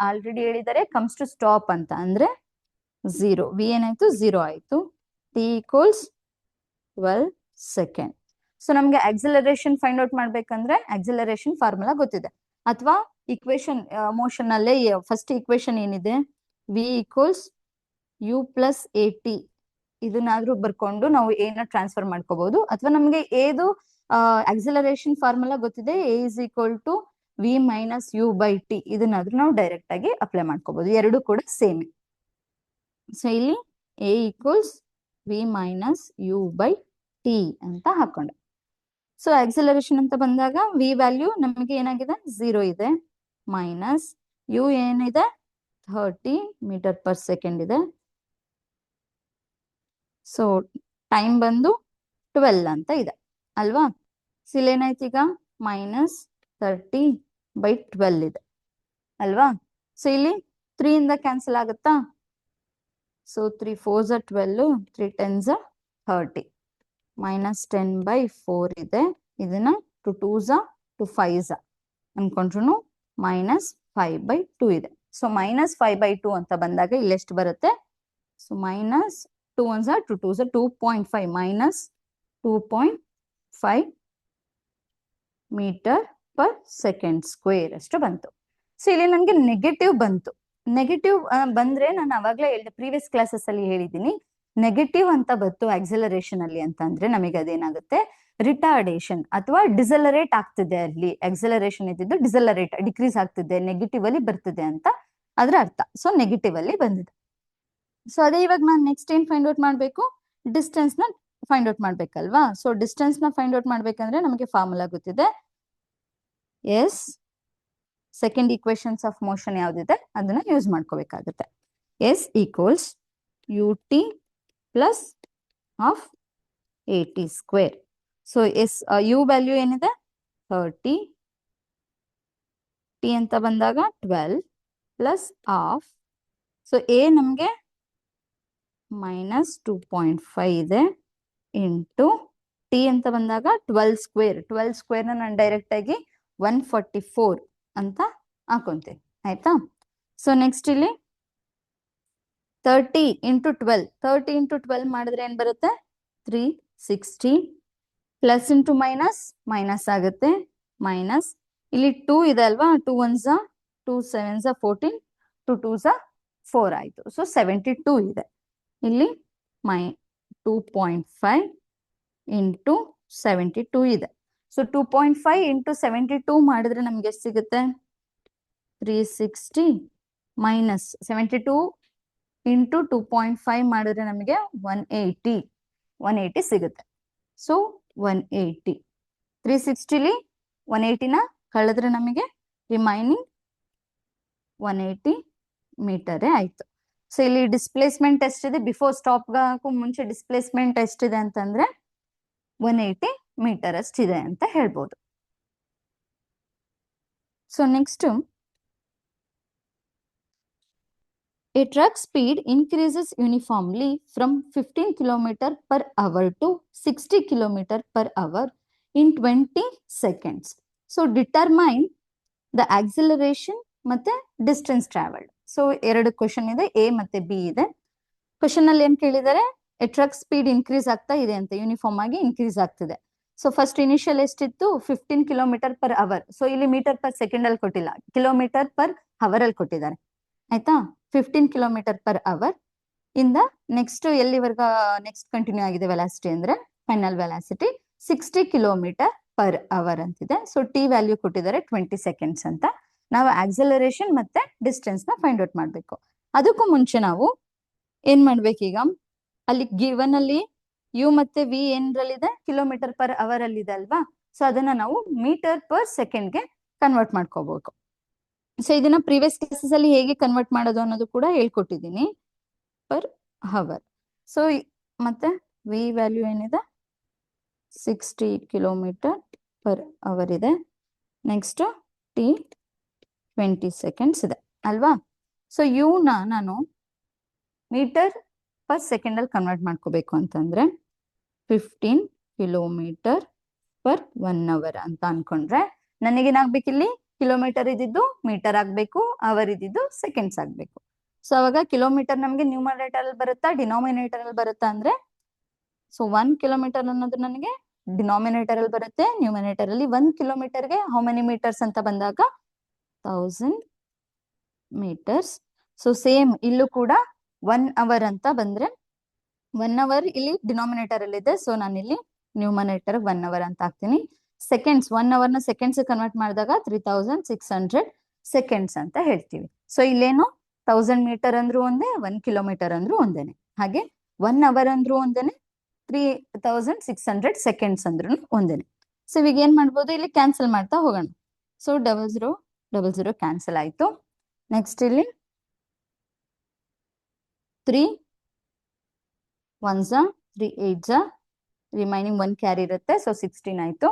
ಆಲ್ರೆಡಿ ಹೇಳಿದ್ದಾರೆ ಕಮ್ಸ್ ಟು ಸ್ಟಾಪ್ ಅಂತ ಅಂದ್ರೆ 0. ವಿ ಏನಾಯ್ತು 0 ಆಯ್ತು. T equals 12 seconds. ಸೊ ನಮ್ಗೆ ಆಕ್ಸಲರೇಷನ್ ಫೈಂಡ್ ಔಟ್ ಮಾಡ್ಬೇಕಂದ್ರೆ ಆಕ್ಸಲರೇಷನ್ ಫಾರ್ಮುಲಾ ಗೊತ್ತಿದೆ, ಅಥವಾ ಇಕ್ವೇಶನ್ ಮೋಷನ್ ಅಲ್ಲೇ ಫಸ್ಟ್ ಇಕ್ವೇಶನ್ ಏನಿದೆ V equals U plus A T, ಇದನ್ನಾದ್ರೂ ಬರ್ಕೊಂಡು ನಾವು ಏನ ಟ್ರಾನ್ಸ್ಫರ್ ಮಾಡ್ಕೋಬಹುದು. ಅಥವಾ ನಮ್ಗೆ ಏದು ಆಕ್ಸಲರೇಷನ್ ಫಾರ್ಮುಲಾ ಗೊತ್ತಿದೆ, A is equal to V minus U by T, ಇದನ್ನಾದ್ರೂ ನಾವು ಡೈರೆಕ್ಟ್ ಆಗಿ ಅಪ್ಲೈ ಮಾಡ್ಕೋಬಹುದು. ಎರಡು ಕೂಡ ಸೇಮ್. ಸೊ ಇಲ್ಲಿ A equals V minus U by T ಅಂತ ಹಾಕೊಂಡೆ. ಸೊ ಆಕ್ಸಲರೇಷನ್ ಅಂತ ಬಂದಾಗ ವಿ ವ್ಯಾಲ್ಯೂ ನಮಗೆ ಏನಾಗಿದೆ 0 ಇದೆ, ಮೈನಸ್ ಯು ಏನಿದೆ 30 meter per second ಇದೆ. ಸೊ ಟೈಮ್ ಬಂದು 12 ಅಂತ ಇದೆ ಅಲ್ವಾ. ಸೊ ಇಲ್ಲಿ ಏನಾಯ್ತು ಈಗ -30/12 ಇದೆ ಅಲ್ವಾ. ಸೊ ಇಲ್ಲಿ 3 ಇಂದ ಕ್ಯಾನ್ಸಲ್ ಆಗುತ್ತಾ. ಸೊ 3 4s 12, 3 10s 30, -10/4 ಇದೆ. ಇದನ್ನ 2 2s 2 5s ಅನ್ಕೊಂಡ್ರು -5/2 ಇದೆ. ಸೊ -5/2 ಅಂತ ಬಂದಾಗ ಇಲ್ಲಿ ಎಷ್ಟು ಬರುತ್ತೆ, so -2 1s 2 2s 2.5 -2.5 meter per second square ಅಷ್ಟು ಬಂತು. ಸೊ ಇಲ್ಲಿ ನಮ್ಗೆ ನೆಗೆಟಿವ್ ಬಂತು. ನೆಗೆಟಿವ್ ಬಂದ್ರೆ ನಾನು ಅವಾಗ್ಲೇ ಹೇಳಿದೆ, ಪ್ರೀವಿಯಸ್ ಕ್ಲಾಸಸ್ ಅಲ್ಲಿ ಹೇಳಿದ್ದೀನಿ, ನೆಗೆಟಿವ್ ಅಂತ ಬಂತು ಆಕ್ಸಲರೇಷನ್ ಅಲ್ಲಿ ಅಂತ ಅಂದ್ರೆ ನಮಗೆ ಅದೇನಾಗುತ್ತೆ ರಿಟಾರ್ಡೇಷನ್ ಅಥವಾ ಡಿಸಲರೇಟ್ ಆಗ್ತಿದೆ. ಅಲ್ಲಿ ಆಕ್ಸಲರೇಷನ್ ಇದ್ದಿದ್ದು ಡಿಕ್ರೀಸ್ ಆಗ್ತಿದೆ, ನೆಗೆಟಿವ್ ಅಲ್ಲಿ ಬರ್ತಿದೆ ಅಂತ ಅದ್ರ ಅರ್ಥ. ಸೊ ನೆಗೆಟಿವ್ ಅಲ್ಲಿ ಬಂದಿದೆ. ಸೊ ಅದೇ ಇವಾಗ ನಾನು ನೆಕ್ಸ್ಟ್ ಏನ್ ಫೈಂಡ್ ಔಟ್ ಮಾಡ್ಬೇಕು, ಡಿಸ್ಟೆನ್ಸ್ ನ ಫೈಂಡ್ ಔಟ್ ಮಾಡ್ಬೇಕಲ್ವಾ. ಸೊ ಡಿಸ್ಟೆನ್ಸ್ ನ ಫೈಂಡ್ ಔಟ್ ಮಾಡ್ಬೇಕಂದ್ರೆ ನಮಗೆ ಫಾರ್ಮುಲಾ ಗೊತ್ತಿದೆ. S second equations of motion ಯಾವ್ದಿದೆ ಅದನ್ನ ಯೂಸ್ ಮಾಡ್ಕೋಬೇಕಾಗುತ್ತೆ. S equals U T plus half A T square. So S U value ಏನಿದೆ 30, ಟಿ ಅಂತ ಬಂದಾಗ 12 ಪ್ಲಸ್ ಹಾಫ್. ಸೊ ಎ ನಮಗೆ -2.5 ಇದೆ ಇಂಟು ಟಿ ಅಂತ ಬಂದಾಗ 12 ಸ್ಕ್ವೇರ್. 12 ಸ್ಕ್ವೇರ್ನ ನಾನು ಡೈರೆಕ್ಟ್ ಆಗಿ 144 ಅಂತ ಹಾಕೊಂತೀನಿ. ಆಯ್ತಾ? ಸೊ ನೆಕ್ಸ್ಟ್ ಇಲ್ಲಿ 30 ಇಂಟು 12. 30 ಇಂಟು 12 ಮಾಡಿದ್ರೆ ಏನ್ ಬರುತ್ತೆ? 360. ಪ್ಲಸ್ ಇಂಟು ಮೈನಸ್ ಮೈನಸ್ ಆಗುತ್ತೆ. ಮೈನಸ್ ಇಲ್ಲಿ 2 ಇದೆ ಅಲ್ವಾ? 2 1s 2 7s 14, 2 2s 4 ಆಯ್ತು. ಸೊ 72 ಇದೆ. ಇಲ್ಲಿ 2.5 ಇಂಟು 72 ಇದೆ. ಸೊ 2.5 ಇಂಟು 72 ಮಾಡಿದ್ರೆ ನಮ್ಗೆ ಎಷ್ಟು ಸಿಗುತ್ತೆ? 360 ಮೈನಸ್ 72 ಇಂಟು 2.5 ಮಾಡಿದ್ರೆ ನಮಗೆ 180 ಸಿಗುತ್ತೆ. ಸೊ 180. 360ಲಿ 180ನ ಕಳೆದ್ರೆ ನಮಗೆ ರಿಮೈನಿಂಗ್ 180 ಮೀಟರೇ ಆಯ್ತು. ಸೊ ಇಲ್ಲಿ ಡಿಸ್ಪ್ಲೇಸ್ಮೆಂಟ್ ಎಷ್ಟಿದೆ? ಬಿಫೋರ್ ಸ್ಟಾಪ್ಗೂ ಮುಂಚೆ ಡಿಸ್ಪ್ಲೇಸ್ಮೆಂಟ್ ಎಷ್ಟಿದೆ ಅಂತಂದ್ರೆ 180 ಮೀಟರ್ ಅಷ್ಟಿದೆ ಅಂತ ಹೇಳ್ಬೋದು. So next, a truck speed increases uniformly from 15 km per hour to 60 km per hour in 20 seconds. So determine the acceleration ಮತ್ತೆ ಡಿಸ್ಟೆನ್ಸ್ ಟ್ರಾವೆಲ್ಡ್. ಸೊ ಎರಡು ಕ್ವಶನ್ ಇದೆ, ಎ ಮತ್ತೆ ಬಿ ಇದೆ. ಕ್ವಶನ್ ಅಲ್ಲಿ ಏನ್ ಕೇಳಿದರೆ, ಎ ಟ್ರಕ್ ಸ್ಪೀಡ್ ಇನ್ಕ್ರೀಸ್ ಆಗ್ತಾ ಇದೆ ಅಂತ, ಯೂನಿಫಾರ್ಮ್ ಆಗಿ ಇನ್ಕ್ರೀಸ್ ಆಗ್ತಿದೆ. ಸೊ ಫಸ್ಟ್ ಇನಿಷಿಯಲ್ ಎಷ್ಟಿತ್ತು? 15 ಕಿಲೋಮೀಟರ್ ಪರ್ ಅವರ್. ಸೊ ಇಲ್ಲಿ ಮೀಟರ್ ಪರ್ ಸೆಕೆಂಡ್ ಅಲ್ಲಿ ಕೊಟ್ಟಿಲ್ಲ, ಕಿಲೋಮೀಟರ್ ಪರ್ ಅವರ್ ಅಲ್ಲಿ ಕೊಟ್ಟಿದ್ದಾರೆ. ಆಯ್ತಾ? 15 ಕಿಲೋಮೀಟರ್ ಪರ್ ಅವರ್ ಇಂದ ನೆಕ್ಸ್ಟ್ ಎಲ್ಲಿವರೆಗ ನೆಕ್ಸ್ಟ್ ಕಂಟಿನ್ಯೂ ಆಗಿದೆ ವೆಲಾಸಿಟಿ ಅಂದ್ರೆ final velocity 60 kilometre per hour ಅಂತಿದೆ. ಸೊ ಟಿ ವ್ಯಾಲ್ಯೂ ಕೊಟ್ಟಿದ್ದಾರೆ 20 ಸೆಕೆಂಡ್ಸ್ ಅಂತ. ನಾವು ಆಕ್ಸಲರೇಷನ್ ಮತ್ತೆ ಡಿಸ್ಟೆನ್ಸ್ ನ ಫೈಂಡ್ ಔಟ್ ಮಾಡ್ಬೇಕು. ಅದಕ್ಕೂ ಮುಂಚೆ ನಾವು ಏನ್ ಮಾಡ್ಬೇಕೀಗ, ಅಲ್ಲಿ ಗಿವನ್ ಅಲ್ಲಿ ಯು ಮತ್ತೆ ವಿ ಏನ್ರಲ್ಲಿದೆ? ಕಿಲೋಮೀಟರ್ ಪರ್ ಅವರ್ ಅಲ್ಲಿ ಇದೆ ಅಲ್ವಾ? ಸೊ ಅದನ್ನ ನಾವು ಮೀಟರ್ ಪರ್ ಸೆಕೆಂಡ್ಗೆ ಕನ್ವರ್ಟ್ ಮಾಡ್ಕೋಬೇಕು. ಸೊ ಇದನ್ನ ಪ್ರೀವಿಯಸ್ ಕ್ಲಾಸಸ್ ಅಲ್ಲಿ ಹೇಗೆ ಕನ್ವರ್ಟ್ ಮಾಡೋದು ಅನ್ನೋದು ಕೂಡ ಹೇಳ್ಕೊಟ್ಟಿದ್ದೀನಿ, ಪರ್ ಅವರ್. ಸೊ ಮತ್ತೆ ವಿ ವ್ಯಾಲ್ಯೂ ಏನಿದೆ? 60 ಕಿಲೋಮೀಟರ್ ಪರ್ ಅವರ್ ಇದೆ. ನೆಕ್ಸ್ಟ್ ಟಿ 20 ಸೆಕೆಂಡ್ಸ್ ಇದೆ ಅಲ್ವಾ? ಸೊ ಯುನ ನಾನು ಮೀಟರ್ ಪರ್ ಸೆಕೆಂಡ್ ಅಲ್ಲಿ ಕನ್ವರ್ಟ್ ಮಾಡ್ಕೋಬೇಕು ಅಂತಂದ್ರೆ 15 ಕಿಲೋಮೀಟರ್ ಪರ್ 1 ಅವರ್ ಅಂತ ಅನ್ಕೊಂಡ್ರೆ ನನಗೇನಾಗ್ಬೇಕು? ಇಲ್ಲಿ ಕಿಲೋಮೀಟರ್ ಇದ್ದಿದ್ದು ಮೀಟರ್ ಆಗ್ಬೇಕು, ಅವರ್ ಇದ್ದಿದ್ದು ಸೆಕೆಂಡ್ಸ್ ಆಗ್ಬೇಕು. ಸೊ ಅವಾಗ ಕಿಲೋಮೀಟರ್ ನಮಗೆ ನ್ಯೂಮರೇಟರ್ ಅಲ್ಲಿ ಬರುತ್ತಾ ಡಿನಾಮಿನೇಟರ್ ಅಲ್ಲಿ ಬರುತ್ತಾ ಅಂದ್ರೆ, ಸೊ 1 ಕಿಲೋಮೀಟರ್ ಅನ್ನೋದು ನನಗೆ ಡಿನಾಮಿನೇಟರ್ ಅಲ್ಲಿ ಬರುತ್ತೆ, ನ್ಯೂಮರೇಟರ್ ಅಲ್ಲಿ 1 ಕಿಲೋಮೀಟರ್ಗೆ ಹೌ ಮೆನಿ ಮೀಟರ್ಸ್ ಅಂತ ಬಂದಾಗ 1000 ಮೀಟರ್ಸ್. ಸೊ ಸೇಮ್ ಇಲ್ಲೂ ಕೂಡ 1 ಅವರ್ ಅಂತ ಬಂದ್ರೆ 1 ಅವರ್ ಇಲ್ಲಿ ಡಿನಾಮಿನೇಟರ್ ಅಲ್ಲಿ ಇದೆ, ಸೊ ನಾನು ಇಲ್ಲಿ ನ್ಯೂಮರೇಟರ್ 1 ಅವರ್ ಅಂತ ಹಾಕ್ತೀನಿ. ಸೆಕೆಂಡ್ಸ್ 1 ಅವರ್ ನ ಸೆಕೆಂಡ್ಸ್ ಕನ್ವರ್ಟ್ ಮಾಡಿದಾಗ 3600 ಸೆಕೆಂಡ್ಸ್ ಅಂತ ಹೇಳ್ತೀವಿ. ಸೊ ಇಲ್ಲೇನು 1000 ಮೀಟರ್ ಅಂದ್ರೂ ಒಂದೇ, 1 ಕಿಲೋಮೀಟರ್ ಅಂದ್ರೂ ಒಂದೇನೆ, ಹಾಗೆ 1 ಅವರ್ ಅಂದ್ರೂ ಒಂದೇನೆ, 3600 ಸೆಕೆಂಡ್ಸ್ ಅಂದ್ರೂ ಒಂದೇನೆ. ಸೊ ಇವಾಗ ಏನ್ ಮಾಡ್ಬೋದು? ಇಲ್ಲಿ ಕ್ಯಾನ್ಸಲ್ ಮಾಡ್ತಾ ಹೋಗೋಣ. ಸೊ 0000 ಕ್ಯಾನ್ಸಲ್ ಆಯ್ತು. ನೆಕ್ಸ್ಟ್ ಇಲ್ಲಿ 3 1s 3 8s ರಿಮೈನಿಂಗ್ 1 ಕ್ಯಾರಿ ಇರುತ್ತೆ, ಸೊ 16 ಆಯ್ತು.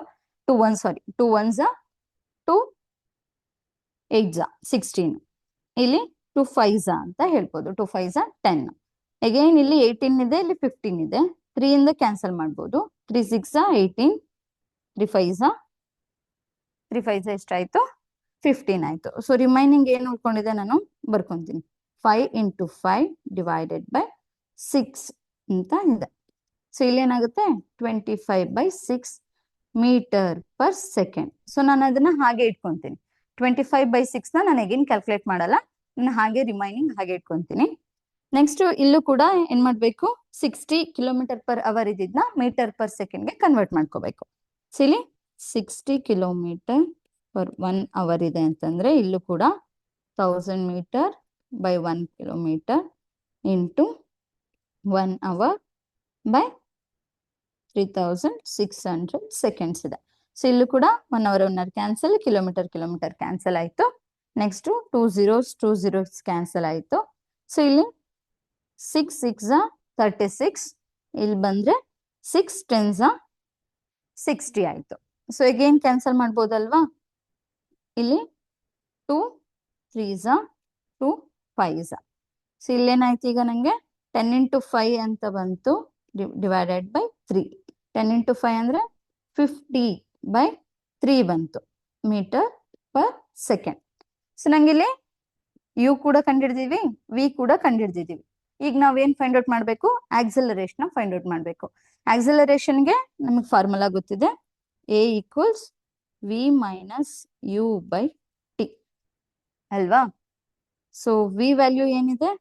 2 1s 2 8s 16. ಇಲ್ಲಿ 2 5s ಅಂತ ಹೇಳ್ಬೋದು. 2 5s 10. ಅಗೈನ್ ಇಲ್ಲಿ 18 ಇದೆ, ಇಲ್ಲಿ 15 ಇದೆ. 3 ಇಂದ ಕ್ಯಾನ್ಸಲ್ ಮಾಡ್ಬೋದು. 3 6 18, 3 5s ಎಷ್ಟಾಯ್ತು? 15 ಆಯ್ತು. ಸೊ ರಿಮೈನಿಂಗ್ ಏನ್ ಉಳ್ಕೊಂಡಿದೆ ನಾನು ಬರ್ಕೊಂತೀನಿ. 5 ಇಂಟು 5 ಡಿವೈಡೆಡ್ ಬೈ 6 ಅಂತ ಇದೆ. ಸೊ ಇಲ್ಲೇನಾಗುತ್ತೆ? 25/6 ಮೀಟರ್ ಪರ್ ಸೆಕೆಂಡ್. ಸೊ ನಾನು ಅದನ್ನ ಹಾಗೆ ಇಟ್ಕೊಂತೀನಿ. 25/6 ನಾನು ಅಗೇನ್ ಕ್ಯಾಲ್ಕುಲೇಟ್ ಮಾಡಲ್ಲ, ನಾನು ಹಾಗೆ ರಿಮೈನಿಂಗ್ ಹಾಗೆ ಇಟ್ಕೊಂತೀನಿ. ನೆಕ್ಸ್ಟ್ ಇಲ್ಲೂ ಕೂಡ ಏನ್ ಮಾಡ್ಬೇಕು? 60 ಕಿಲೋಮೀಟರ್ ಪರ್ ಅವರ್ ಇದ್ದಿದ್ನ ಮೀಟರ್ ಪರ್ ಸೆಕೆಂಡ್ಗೆ ಕನ್ವರ್ಟ್ ಮಾಡ್ಕೋಬೇಕು. ಸೊ ಇಲ್ಲಿ 60 ಕಿಲೋಮೀಟರ್ ಪರ್ 1 ಅವರ್ ಇದೆ ಅಂತಂದ್ರೆ ಇಲ್ಲೂ ಕೂಡ 1000 metre by 1 kilometre into 1 hour by 3600 seconds ಇದೆ. ಸೊ ಇಲ್ಲೂ ಕೂಡ 1 hour 1 hour cancel, kilometre cancel ಆಯ್ತು. ನೆಕ್ಸ್ಟ್ 2 zeros ಕ್ಯಾನ್ಸಲ್ ಆಯ್ತು. ಸೊ ಇಲ್ಲಿ 6 6 36, ಇಲ್ಲಿ ಬಂದ್ರೆ 6 10s 60 ಆಯ್ತು. ಸೊ ಅಗೇನ್ ಕ್ಯಾನ್ಸಲ್ ಮಾಡ್ಬೋದಲ್ವಾ? ಇಲ್ಲಿ 2 3s 2 5s. ಸೊ ಇಲ್ಲೇನಾಯ್ತು ಈಗ ನಂಗೆ 10 into 5 ಅಂತ ಬಂತು ಡಿವೈಡೆಡ್ ಬೈ 3. 10 into 5 ಅಂದ್ರೆ 50/3 ಬಂತು ಮೀಟರ್ ಪರ್ ಸೆಕೆಂಡ್. ಸೊ ನಂಗಿಲ್ಲಿ ಯು ಕೂಡ ಕಂಡಿಡ್ದಿವಿ, ವಿ ಕೂಡ ಕಂಡಿಡ್ದಿದೀವಿ. ಈಗ ನಾವೇನ್ ಫೈಂಡ್ ಔಟ್ ಮಾಡ್ಬೇಕು? ಆಕ್ಸಲರೇಷನ್ ಫೈಂಡ್ ಔಟ್ ಮಾಡ್ಬೇಕು. ಆಕ್ಸಲರೇಷನ್ಗೆ ನಮಗೆ ಫಾರ್ಮುಲಾ ಗೊತ್ತಿದೆ, A equals V minus U by T ಅಲ್ವಾ? ಸೊ ವಿ ವ್ಯಾಲ್ಯೂ ಏನಿದೆ?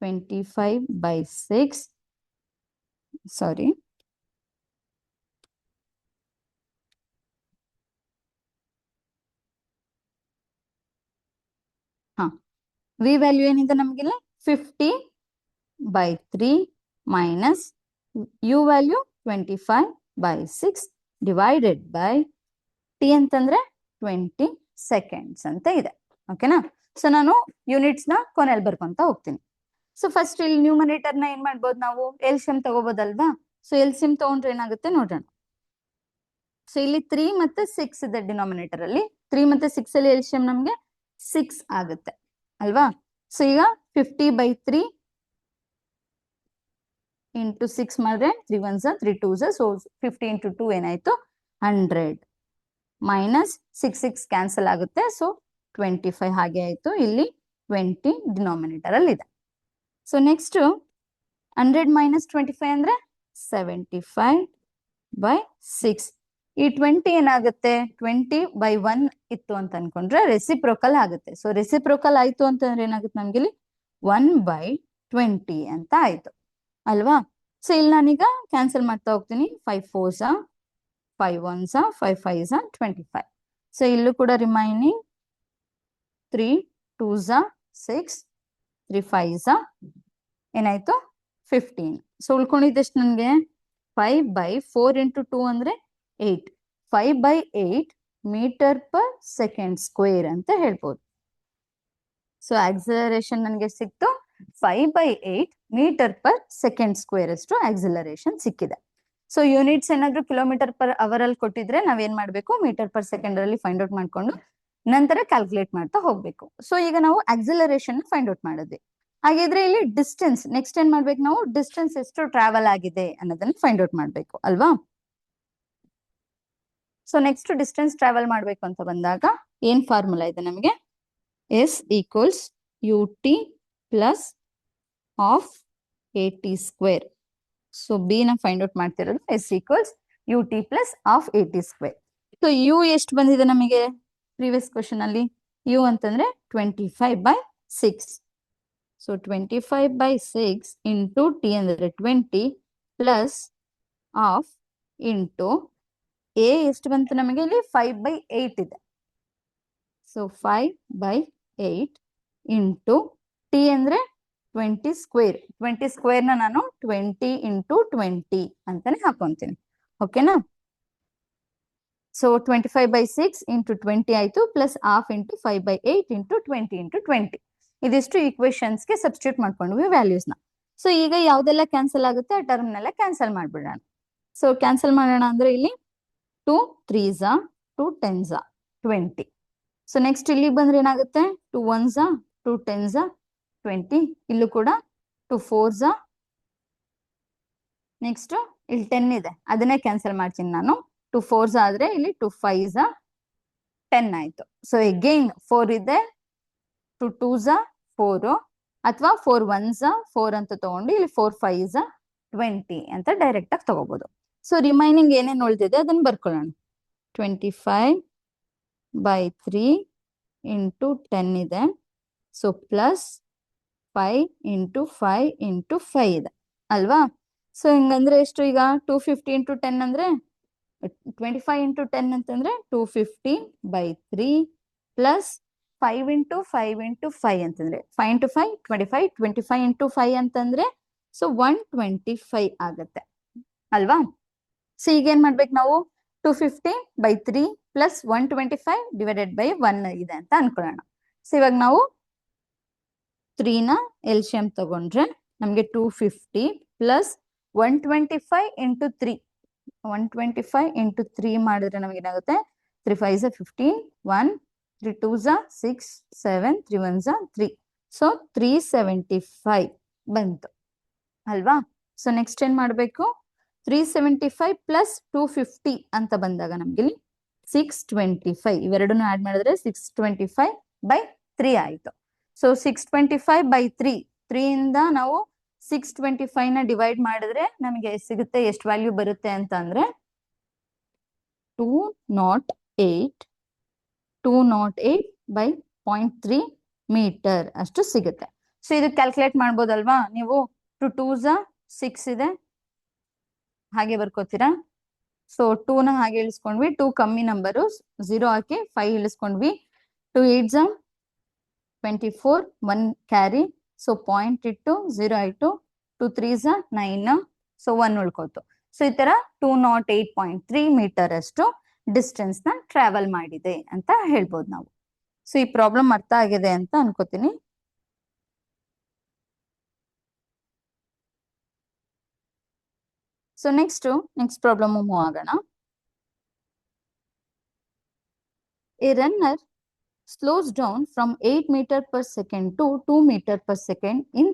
25/6. ಸಾರಿ, ವಿ ವ್ಯಾಲ್ಯೂ ಏನಿದೆ ನಮಗಿಲ್ಲ 50/3 minus U value 25/6 divided by T ಅಂತಂದ್ರೆ 20 seconds ಅಂತ ಇದೆ. ಓಕೆನಾ? ಸೊ ನಾನು ಯೂನಿಟ್ಸ್ ನ ಕೊನೆಯಲ್ಲಿ ಬರ್ಕೊಂತ ಹೋಗ್ತೀನಿ. ಸೊ ಫಸ್ಟ್ ಇಲ್ಲಿ ನ್ಯೂಮರೇಟರ್ ನ ಏನ್ ಮಾಡ್ಬೋದು ನಾವು? ಎಲ್ಸಿಎಂ ತಗೋಬೋದಲ್ವಾ? ಸೊ ಎಲ್ಸಿಎಂ ತಗೊಂಡ್ರೆ ಏನಾಗುತ್ತೆ ನೋಡೋಣ. ಸೊ ಇಲ್ಲಿ 3 ಮತ್ತೆ 6 ಇದೆ ಡಿನಾಮಿನೇಟರ್ ಅಲ್ಲಿ. 3 ಮತ್ತೆ 6 ಅಲ್ಲಿ ಎಲ್ಸಿಎಂ ನಮ್ಗೆ 6 ಆಗುತ್ತೆ ಅಲ್ವಾ? ಸೊ ಈಗ 50/3 ಇಂಟು 6 ಮಾಡಿದ್ರೆ 3 1s 3 2s. ಸೊ 50 into 2 ಏನಾಯ್ತು? 100 ಮೈನಸ್ 6 6 ಕ್ಯಾನ್ಸಲ್ ಆಗುತ್ತೆ. ಸೊ 25 ಹಾಗೆ ಆಯ್ತು. ಇಲ್ಲಿ 20 ಡಿನಾಮಿನೇಟರ್ ಅಲ್ಲಿ ಇದೆ. ಸೊ ನೆಕ್ಸ್ಟ್ 100 ಮೈನಸ್ 25 ಅಂದ್ರೆ 75/6. ಈ 20 ಏನಾಗುತ್ತೆ? 20/1 ಇತ್ತು ಅಂತ ಅನ್ಕೊಂಡ್ರೆ ರೆಸಿಪ್ರೋಕಲ್ ಆಗುತ್ತೆ. ಸೊ ರೆಸಿಪ್ರೋಕಲ್ ಆಯ್ತು ಅಂತಂದ್ರೆ ಏನಾಗುತ್ತೆ ನಮ್ಗೆ? ಇಲ್ಲಿ 1/20 ಅಂತ ಆಯ್ತು ಅಲ್ವಾ? ಸೊ ಇಲ್ಲಿ ನಾನೀಗ ಕ್ಯಾನ್ಸಲ್ ಮಾಡ್ತಾ ಹೋಗ್ತೀನಿ. 5 4s 5 1s 5 5s 25. ಸೊ ಇಲ್ಲೂ ಕೂಡ ರಿಮೈನಿಂಗ್ 3 2s 6 3 5s ಏನಾಯ್ತು? 15. ಸೊ ಉಳ್ಕೊಂಡಿದ್ದೆಷ್ಟು ನನ್ಗೆ? 5/4 into 2 ಅಂದ್ರೆ 8. 5/8 ಮೀಟರ್ ಪರ್ ಸೆಕೆಂಡ್ ಸ್ಕ್ವೇರ್ ಅಂತ ಹೇಳ್ಬೋದು. ಸೊ ಆಕ್ಸಲರೇಷನ್ ನನಗೆ ಸಿಕ್ತು 5/8 ಮೀಟರ್ ಪರ್ ಸೆಕೆಂಡ್ ಸ್ಕ್ವೇರ್ ಅಷ್ಟು ಆಕ್ಸಲರೇಷನ್ ಸಿಕ್ಕಿದೆ. ಸೊ ಯೂನಿಟ್ಸ್ ಏನಾದ್ರು ಕಿಲೋಮೀಟರ್ ಪರ್ ಅವರ್ ಅಲ್ಲಿ ಕೊಟ್ಟಿದ್ರೆ ನಾವೇನ್ ಮಾಡ್ಬೇಕು? ಮೀಟರ್ ಪರ್ ಸೆಕೆಂಡ್ ಅಲ್ಲಿ ಫೈಂಡ್ ಔಟ್ ಮಾಡ್ಕೊಂಡು ನಂತರ ಕ್ಯಾಲ್ಕುಲೇಟ್ ಮಾಡ್ತಾ ಹೋಗ್ಬೇಕು. ಸೊ ಈಗ ನಾವು ಆಕ್ಸಲರೇಷನ್ ಫೈಂಡ್ ಔಟ್ ಮಾಡಿದ್ವಿ. ಹಾಗಿದ್ರೆ ಇಲ್ಲಿ ಡಿಸ್ಟೆನ್ಸ್ ನೆಕ್ಸ್ಟ್ ಏನ್ ಮಾಡ್ಬೇಕು ನಾವು? ಡಿಸ್ಟೆನ್ಸ್ ಎಷ್ಟು ಟ್ರಾವೆಲ್ ಆಗಿದೆ ಅನ್ನೋದನ್ನ ಫೈಂಡ್ ಔಟ್ ಮಾಡ್ಬೇಕು ಅಲ್ವಾ? ಸೊ ನೆಕ್ಸ್ಟ್ ಡಿಸ್ಟೆನ್ಸ್ ಟ್ರಾವೆಲ್ ಮಾಡ್ಬೇಕು ಅಂತ ಬಂದಾಗ ಏನ್ ಫಾರ್ಮುಲಾ ಇದೆ ನಮಗೆ? S equals U T plus half A T square. So B ನ ಫೈಂಡ್ ಔಟ್ ಮಾಡ್ತಿರೋದು S equals U T plus half A T square. So U ಎಷ್ಟು ಬಂದಿದೆ ನಮಗೆ ಪ್ರೀವಿಯಸ್ ಕ್ವಶನ್ ಅಲ್ಲಿ? ಯು ಅಂತಂದ್ರೆ 25/6. ಸೊ 25/6 ಇಂಟು ಟಿ ಅಂದ್ರೆ 20 ಪ್ಲಸ್ ಆಫ್ ಇಂಟು ಎ ಎಷ್ಟು ಬಂತು ನಮಗೆ? ಇಲ್ಲಿ 5/8 ಇದೆ. ಸೊ 5/8 ಇಂಟು ಟಿ ಅಂದ್ರೆ 20 ಸ್ಕ್ವೇರ್. 20 ಸ್ಕ್ವೇರ್ ನ ನಾನು 20 into 20 ಅಂತಾನೆ ಹಾಕೊಂತೀನಿ. ಓಕೆನಾ? ಸೊ 25/6 into 20 ಆಯ್ತು plus half into 5/8 into 20 into 20. ಇದಿಷ್ಟು ಈಕ್ವೇಶನ್ಸ್ಗೆ ಸಬ್ಸ್ಟಿಟ್ಯೂಟ್ ಮಾಡ್ಕೊಂಡ್ವಿ ವ್ಯಾಲ್ಯೂಸ್ ನ. ಸೊ ಈಗ ಯಾವ್ದೆಲ್ಲ ಕ್ಯಾನ್ಸಲ್ ಆಗುತ್ತೆ ಆ ಟರ್ಮ್ ನೆಲ್ಲ ಕ್ಯಾನ್ಸಲ್ ಮಾಡ್ಬಿಡೋಣ. ಸೊ ಕ್ಯಾನ್ಸಲ್ ಮಾಡೋಣ ಅಂದ್ರೆ ಇಲ್ಲಿ 2 3s 2 10s 20. ಸೊ ನೆಕ್ಸ್ಟ್ ಇಲ್ಲಿ ಬಂದ್ರೆ ಏನಾಗುತ್ತೆ? 2 1s 2 10s 20. ಇಲ್ಲೂ ಕೂಡ 2 4s. ನೆಕ್ಸ್ಟ್ ಇಲ್ಲಿ 10 ಇದೆ, ಅದನ್ನೇ ಕ್ಯಾನ್ಸಲ್ ಮಾಡ್ತೀನಿ ನಾನು. 2 4s ಆದ್ರೆ ಇಲ್ಲಿ 2 5s 10 ಆಯ್ತು. ಸೊ ಅಗೈನ್ 4 ಇದೆ, 2 2s 4 ಅಥವಾ 4 1s 4 ಅಂತ ತಗೊಂಡು ಇಲ್ಲಿ 4 5s 20 ಅಂತ ಡೈರೆಕ್ಟ್ ಆಗಿ ತಗೋಬಹುದು. ಸೊ ರಿಮೈನಿಂಗ್ ಏನೇನು ಉಳಿದಿದೆ ಅದನ್ನ ಬರ್ಕೊಳ್ಳೋಣ. 25/3 into 10 ಇದೆ. ಸೊ ಪ್ಲಸ್ 5 into 5 into 5 ಇದೆ ಅಲ್ವಾ? ಸೊ ಹಿಂಗಂದ್ರೆ ಎಷ್ಟು ಈಗ? 250 into 10 ಅಂದ್ರೆ 25 into 10 ಅಂತಂದ್ರೆ 250/3 ಪ್ಲಸ್ 5 into 5 into 5 ಅಂತಂದ್ರೆ 5 into 5 25 25 into 5 ಅಂತಂದ್ರೆ ಸೊ 125 ಆಗತ್ತೆ ಅಲ್ವಾ? ಸೊ ಈಗ ಏನ್ ಮಾಡ್ಬೇಕು ನಾವು? 250/3 ಪ್ಲಸ್ 125 ಡಿವೈಡೆಡ್ ಬೈ 1 ಇದೆ ಅಂತ ಅನ್ಕೊಳ್ಳೋಣ. ಸೊ ಇವಾಗ ನಾವು 3 ನ ಎಲ್ಸಿಎಂ ತಗೊಂಡ್ರೆ ನಮ್ಗೆ 250 ಪ್ಲಸ್ 125 into 3. 125 into 3 ಮಾಡಿದ್ರೆ ನಮ್ಗೆ ಏನಾಗುತ್ತೆ? 3 5s 15 1 3 2s 6 7 3 1s 3. ಸೊ 375 ಬಂತು ಅಲ್ವಾ. ಸೊ ನೆಕ್ಸ್ಟ್ ಏನ್ ಮಾಡಬೇಕು, 375 ಪ್ಲಸ್ 250 ಅಂತ ಬಂದಾಗ ನಮ್ಗೆ ಇಲ್ಲಿ 625 ಇವೆರಡನ್ನು ಆಡ್ ಮಾಡಿದ್ರೆ 625/3 ಆಯ್ತು. ಸೊ 625/3 3 ಇಂದ ನಾವು 625 ನ ಡಿವೈಡ್ ಮಾಡಿದ್ರೆ ನಮಗೆ ಸಿಗುತ್ತೆ, ಎಷ್ಟು ವ್ಯಾಲ್ಯೂ ಬರುತ್ತೆ ಅಂತ ಅಂದ್ರೆ 208/0.3 ಮೀಟರ್ ಅಷ್ಟು ಸಿಗುತ್ತೆ. ಸೊ ಇದು ಕ್ಯಾಲ್ಕುಲೇಟ್ ಮಾಡ್ಬೋದಲ್ವಾ ನೀವು. 2 2s 6 ಇದೆ, ಹಾಗೆ ಬರ್ಕೋತೀರಾ. ಸೊ 2 ನ ಹಾಗೆ ಇಳಿಸ್ಕೊಂಡ್ವಿ, 2 ಕಮ್ಮಿ ನಂಬರು 0 ಹಾಕಿ 5 ಇಳಿಸ್ಕೊಂಡ್ವಿ. 2 8s 24 1 ಕ್ಯಾರಿ, ಸೊ ಪಾಯಿಂಟ್ ಇಟ್ಟು 0 ಆಯ್ತು. 2 3s 9, ಸೊ 1 ಉಳ್ಕೋತು. ಸೊ ಈ ತರ 208.3 ಮೀಟರ್ ಅಷ್ಟು ಡಿಸ್ಟೆನ್ಸ್ ನ ಟ್ರಾವೆಲ್ ಮಾಡಿದೆ ಅಂತ ಹೇಳ್ಬೋದು ನಾವು. ಸೊ ಈ ಪ್ರಾಬ್ಲಮ್ ಅರ್ಥ ಆಗಿದೆ ಅಂತ ಅನ್ಕೋತೀನಿ. ಸೊ ನೆಕ್ಸ್ಟ್ ಪ್ರಾಬ್ಲಮ್ ಮೂವ್ ಆಗೋಣ. A runner slows down from 8 meter per second to 2 meter per second in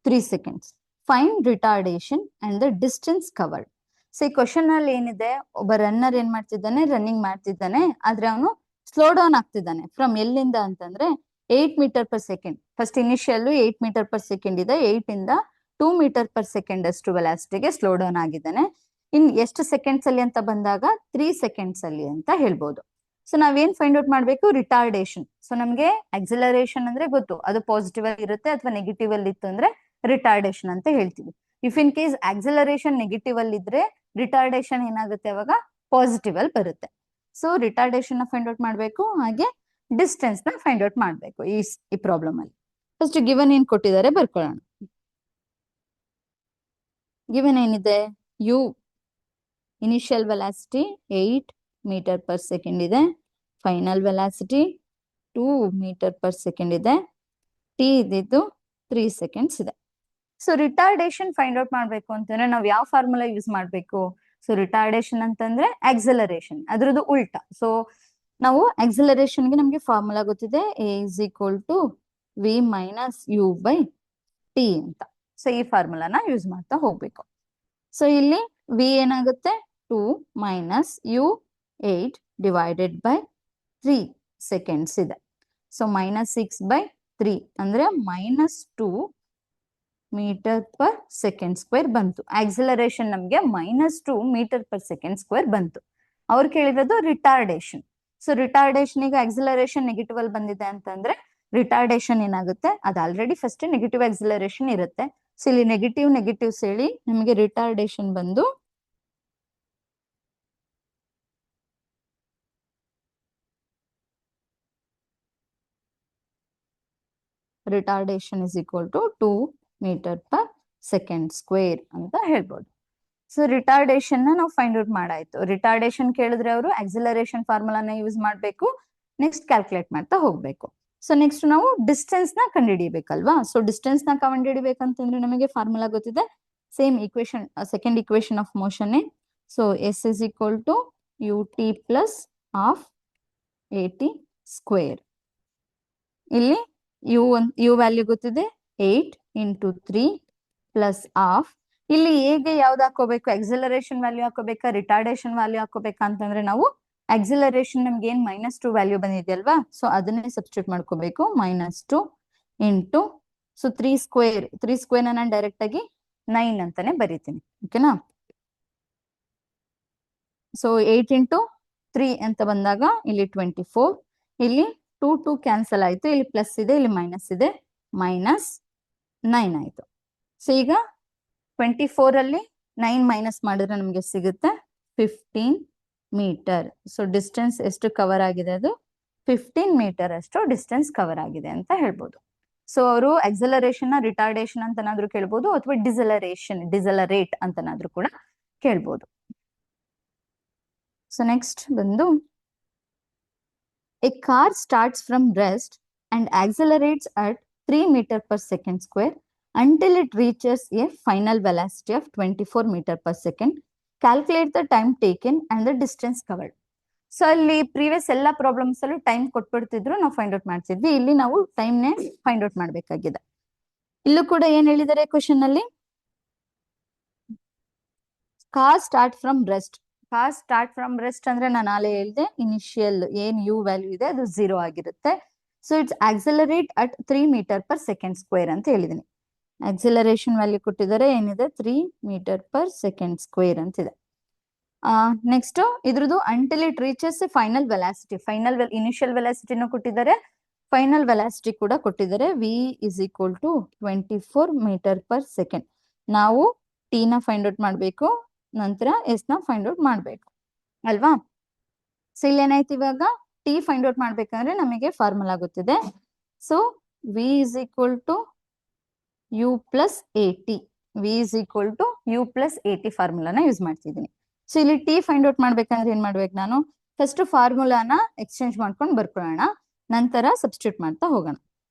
3 seconds. Find retardation and the distance covered. So ಈ ಕ್ವಶನ್ ಅಲ್ಲಿ ಏನಿದೆ, ಒಬ್ಬ ರನ್ನರ್ ಏನ್ ಮಾಡ್ತಿದ್ದಾನೆ, ರನ್ನಿಂಗ್ ಮಾಡ್ತಿದ್ದಾನೆ, ಆದ್ರೆ ಅವನು ಸ್ಲೋ ಡೌನ್ ಆಗ್ತಿದ್ದಾನೆ. ಫ್ರಮ್ ಎಲ್ಲಿಂದ ಅಂತಂದ್ರೆ 8 metre per second. First initial 8 metre per second ಇದೆ, 8 ಇಂದ 2 ಮೀಟರ್ ಪರ್ ಸೆಕೆಂಡ್ ಅಷ್ಟು ವೆಲಾಸಿಟಿಗೆ ಸ್ಲೋ ಡೌನ್ ಆಗಿದ್ದಾನೆ. ಇನ್ ಎಷ್ಟು ಸೆಕೆಂಡ್ಸ್ ಅಲ್ಲಿ ಅಂತ ಬಂದಾಗ 3 ಸೆಕೆಂಡ್ಸ್ ಅಲ್ಲಿ ಅಂತ ಹೇಳ್ಬೋದು. ಸೊ ನಾವೇನ್ ಫೈಂಡ್ ಔಟ್ ಮಾಡ್ಬೇಕು, ರಿಟಾರ್ಡೇಷನ್. ಸೊ ನಮ್ಗೆ ಆಕ್ಸಿಲರೇಷನ್ ಅಂದ್ರೆ ಗೊತ್ತು, ಅದು ಪಾಸಿಟಿವ್ ಅಲ್ಲಿ ಇರುತ್ತೆ ಅಥವಾ ನೆಗೆಟಿವ್ ಅಲ್ಲಿ ಇತ್ತು ಅಂದ್ರೆ ರಿಟಾರ್ಡೇಷನ್ ಅಂತ ಹೇಳ್ತೀವಿ. If in case acceleration negative ಅಲ್ಲಿ ಇದ್ರೆ ರಿಟಾರ್ಡೇಷನ್ ಏನಾಗುತ್ತೆ, ಅವಾಗ ಪಾಸಿಟಿವ್ ಅಲ್ಲಿ ಬರುತ್ತೆ. ಸೊ ರಿಟಾರ್ಡೇಷನ್ ನ ಫೈಂಡ್ ಔಟ್ ಮಾಡ್ಬೇಕು, ಹಾಗೆ ಡಿಸ್ಟೆನ್ಸ್ ನ ಫೈಂಡ್ ಔಟ್ ಮಾಡ್ಬೇಕು ಈ ಪ್ರಾಬ್ಲಮ್ ಅಲ್ಲಿ. ಫಸ್ಟ್ ಗಿವನ್ ಏನ್ ಕೊಟ್ಟಿದ್ದಾರೆ ಬರ್ಕೊಳ್ಳೋಣ. ಗಿವನ್ ಏನಿದೆ, U initial velocity 8 metre per second ಇದೆ, final velocity 2 metre per second ಇದೆ, ಟಿ ಇದ್ದಿದ್ದು 3 ಸೆಕೆಂಡ್ಸ್ ಇದೆ. ಸೊ ರಿಟಾರ್ಡೇಷನ್ ಫೈಂಡ್ ಔಟ್ ಮಾಡ್ಬೇಕು ಅಂತಂದ್ರೆ ನಾವು ಯಾವ ಫಾರ್ಮುಲಾ ಯೂಸ್ ಮಾಡ್ಬೇಕು. ಸೊ ರಿಟಾರ್ಡೇಷನ್ ಅಂತಂದ್ರೆ ಆಕ್ಸಿಲರೇಷನ್, ಅದ್ರದ್ದು ಉಲ್ಟಾ. ಸೊ ನಾವು ಆಕ್ಸಿಲರೇಷನ್ ಗೆ ನಮ್ಗೆ ಫಾರ್ಮುಲಾ ಗೊತ್ತಿದೆ, A is equal to V minus U by T ಅಂತ. ಸೊ ಈ ಫಾರ್ಮುಲಾನ ಯೂಸ್ ಮಾಡ್ತಾ ಹೋಗ್ಬೇಕು. ಸೊ ಇಲ್ಲಿ ವಿ ಏನಾಗುತ್ತೆ, 2 minus U 8 divided by 3 seconds ಇದೆ. ಸೊ -6/3 ಅಂದ್ರೆ -2 ಮೀಟರ್ ಪರ್ ಸೆಕೆಂಡ್ ಸ್ಕ್ವೇರ್ ಬಂತು. ಆಕ್ಸಿಲರೇಷನ್ ನಮ್ಗೆ -2 ಮೀಟರ್ ಪರ್ ಸೆಕೆಂಡ್ ಸ್ಕ್ವೇರ್ ಬಂತು. ಅವ್ರು ಕೇಳಿರೋದು ರಿಟಾರ್ಡೇಷನ್. ಸೊ ರಿಟಾರ್ಡೇಷನ್ ಈಗ ಆಕ್ಸಿಲರೇಷನ್ ನೆಗೆಟಿವ್ ಅಲ್ಲಿ ಬಂದಿದೆ ಅಂತಂದ್ರೆ ರಿಟಾರ್ಡೇಷನ್ ಏನಾಗುತ್ತೆ, ಅದು ಆಲ್ರೆಡಿ ಫಸ್ಟ್ ನೆಗೆಟಿವ್ ಆಕ್ಸಿಲರೇಷನ್ ಇರುತ್ತೆ. ಸೊ ಇಲ್ಲಿ ನೆಗೆಟಿವ್ ಸೇರಿ ನಮಗೆ ರಿಟಾರ್ಡೇಷನ್ ಬಂದು retardation is equal to 2 metre per second square ಅಂತ ಹೇಳ್ಬೋದು. ಸೊ ರಿಟಾರ್ಡೇಷನ್ ನ ನಾವು ಫೈಂಡ್ ಔಟ್ ಮಾಡಾಯ್ತು. ರಿಟಾರ್ಡೇಷನ್ ಕೇಳಿದ್ರೆ ಅವರು ಆಕ್ಸಿಲರೇಷನ್ ಫಾರ್ಮುಲಾನ ಯೂಸ್ ಮಾಡ್ಬೇಕು, ನೆಕ್ಸ್ಟ್ ಕ್ಯಾಲ್ಕುಲೇಟ್ ಮಾಡ್ತಾ ಹೋಗ್ಬೇಕು. ಸೊ ನೆಕ್ಸ್ಟ್ ನಾವು ಡಿಸ್ಟೆನ್ಸ್ ನ ಕಂಡುಹಿಡಿಬೇಕಲ್ವಾ. ಸೊ ಡಿಸ್ಟೆನ್ಸ್ ನ ಕಂಡುಹಿಡಿಬೇಕಂತಂದ್ರೆ ನಮಗೆ ಫಾರ್ಮುಲಾ ಗೊತ್ತಿದೆ, same equation, second equation of motion. So S is equal to U T plus half A T square. ಇಲ್ಲಿ ಯು ವ್ಯಾಲ್ಯೂ ಗೊತ್ತಿದೆ 8 ಇಂಟು 3 ಪ್ಲಸ್ ಹಾಫ್. ಇಲ್ಲಿ ಹೇಗೆ ಯಾವ್ದು ಹಾಕೋಬೇಕು, ಆಕ್ಸಿಲರೇಷನ್ ವ್ಯಾಲ್ಯೂ ಹಾಕೋಬೇಕಾ ರಿಟಾರ್ಡೇಷನ್ ವ್ಯಾಲ್ಯೂ ಹಾಕೋಬೇಕಾ ಅಂತಂದ್ರೆ ನಾವು ಆಕ್ಸಿಲರೇಷನ್ ನಮ್ಗೆ ಏನ್ -2 ವ್ಯಾಲ್ಯೂ ಬಂದಿದೆಯಲ್ವಾ, ಸೊ ಅದನ್ನೇ ಸಬ್ಸ್ಟಿಟ್ಯೂಟ್ ಮಾಡ್ಕೋಬೇಕು. -2 ಇಂಟು, ಸೊ 3 ಸ್ಕ್ವೇರ್ ನಾನು ಡೈರೆಕ್ಟ್ ಆಗಿ 9 ಅಂತಾನೆ ಬರೀತೀನಿ, ಓಕೆನಾ. ಸೊ 8 ಇಂಟು 3 ಅಂತ ಬಂದಾಗ ಇಲ್ಲಿ 24, ಇಲ್ಲಿ 2 ಕ್ಯಾನ್ಸಲ್ ಆಯ್ತು, ಇಲ್ಲಿ ಪ್ಲಸ್ ಇದೆ, ಇಲ್ಲಿ ಮೈನಸ್ ಇದೆ, -9 ಆಯ್ತು. ಸೊ ಈಗ 24 ಅಲ್ಲಿ 9 ಮೈನಸ್ ಮಾಡಿದ್ರೆ ನಮ್ಗೆ ಸಿಗುತ್ತೆ 15 ಮೀಟರ್. ಸೊ ಡಿಸ್ಟೆನ್ಸ್ ಎಷ್ಟು ಕವರ್ ಆಗಿದೆ, ಅದು 15 ಮೀಟರ್ ಅಷ್ಟು ಡಿಸ್ಟೆನ್ಸ್ ಕವರ್ ಆಗಿದೆ ಅಂತ ಹೇಳ್ಬೋದು. ಸೊ ಅವರು ಆಕ್ಸಿಲರೇಷನ್ ನ ರಿಟಾರ್ಡೇಷನ್ ಅಂತನಾದ್ರೂ ಕೇಳ್ಬೋದು, ಅಥವಾ ಡಿಸಲರೇಟ್ ಅಂತನಾದ್ರೂ ಕೂಡ ಕೇಳ್ಬೋದು. ಸೊ ನೆಕ್ಸ್ಟ್ ಬಂದು, a car starts from rest and accelerates at 3 meter per second square until it reaches a final velocity of 24 meter per second. Calculate the time taken and the distance covered. So ಅಲ್ಲಿ previous ಎಲ್ಲ problems ಅಲ್ಲೂ time ಕೊಟ್ಬಿಡ್ತಿದ್ರು, ನಾವು find out ಮಾಡ್ತಿದ್ವಿ. ಇಲ್ಲಿ ನಾವು ಟೈಮ್ನೇ find out ಮಾಡ್ಬೇಕಾಗಿದೆ. ಇಲ್ಲೂ ಕೂಡ ಏನ್ ಹೇಳಿದ್ದಾರೆ ಕ್ವಶನ್ ಅಲ್ಲಿ, car start from rest. Car start from rest ಅಂದ್ರೆ ನಾನು ನಾಳೆ ಹೇಳಿದೆ, ಇನಿಷಿಯಲ್ ಏನ್ ಯು ವ್ಯಾಲ್ಯೂ ಇದೆ ಅದು 0 ಆಗಿರುತ್ತೆ. So it's accelerate at 3 metre per second square ಅಂತ ಹೇಳಿದೀನಿ. ಆಕ್ಸಿಲರೇಷನ್ ವ್ಯಾಲ್ಯೂ ಕೊಟ್ಟಿದ್ದಾರೆ, ಏನಿದೆ 3 ಮೀಟರ್ ಪರ್ ಸೆಕೆಂಡ್ ಸ್ಕ್ವೇರ್ ಅಂತಿದೆ. ನೆಕ್ಸ್ಟ್ ಇದ್ರದ್ದು until it reaches final velocity. Initial ವೆಲಾಸಿಟಿನೂ ಕೊಟ್ಟಿದ್ದಾರೆ, ಫೈನಲ್ ವೆಲಾಸಿಟಿ ಕೂಡ ಕೊಟ್ಟಿದ್ದಾರೆ. V is equal to 24 metre per second. ನಾವು ಟಿ ನ ಫೈಂಡ್ ಔಟ್ ಮಾಡಬೇಕು, ನಂತರ ಎಸ್ ನ ಫೈಂಡ್ ಔಟ್ ಮಾಡಬೇಕು ಅಲ್ವಾ. ಸೊ ಇಲ್ಲಿ ಏನಾಯ್ತು, ಇವಾಗ ಟಿ ಫೈಂಡ್ ಔಟ್ ಮಾಡ್ಬೇಕಂದ್ರೆ ನಮಗೆ ಫಾರ್ಮುಲಾ ಗೊತ್ತಿದೆ. So V is equal to you plus A T. V is equal to you plus A T ಫಾರ್ಮುಲಾನ ಯೂಸ್ ಮಾಡ್ತಿದ್ದೀನಿ. ಸೊ ಇಲ್ಲಿ ಟಿ ಫೈಂಡ್ ಔಟ್ ಮಾಡ್ಬೇಕಂದ್ರೆ ಏನ್ ಮಾಡ್ಬೇಕು, ನಾನು ಫಸ್ಟ್ ಫಾರ್ಮುಲಾನ ಎಕ್ಸ್ಚೇಂಜ್ ಮಾಡ್ಕೊಂಡು ಬರ್ಕೊಳ್ಳೋಣ, ನಂತರ ಸಬ್ಸ್ಟಿಟ್ಯೂಟ್ ಮಾಡ್ತಾ ಹೋಗೋಣ.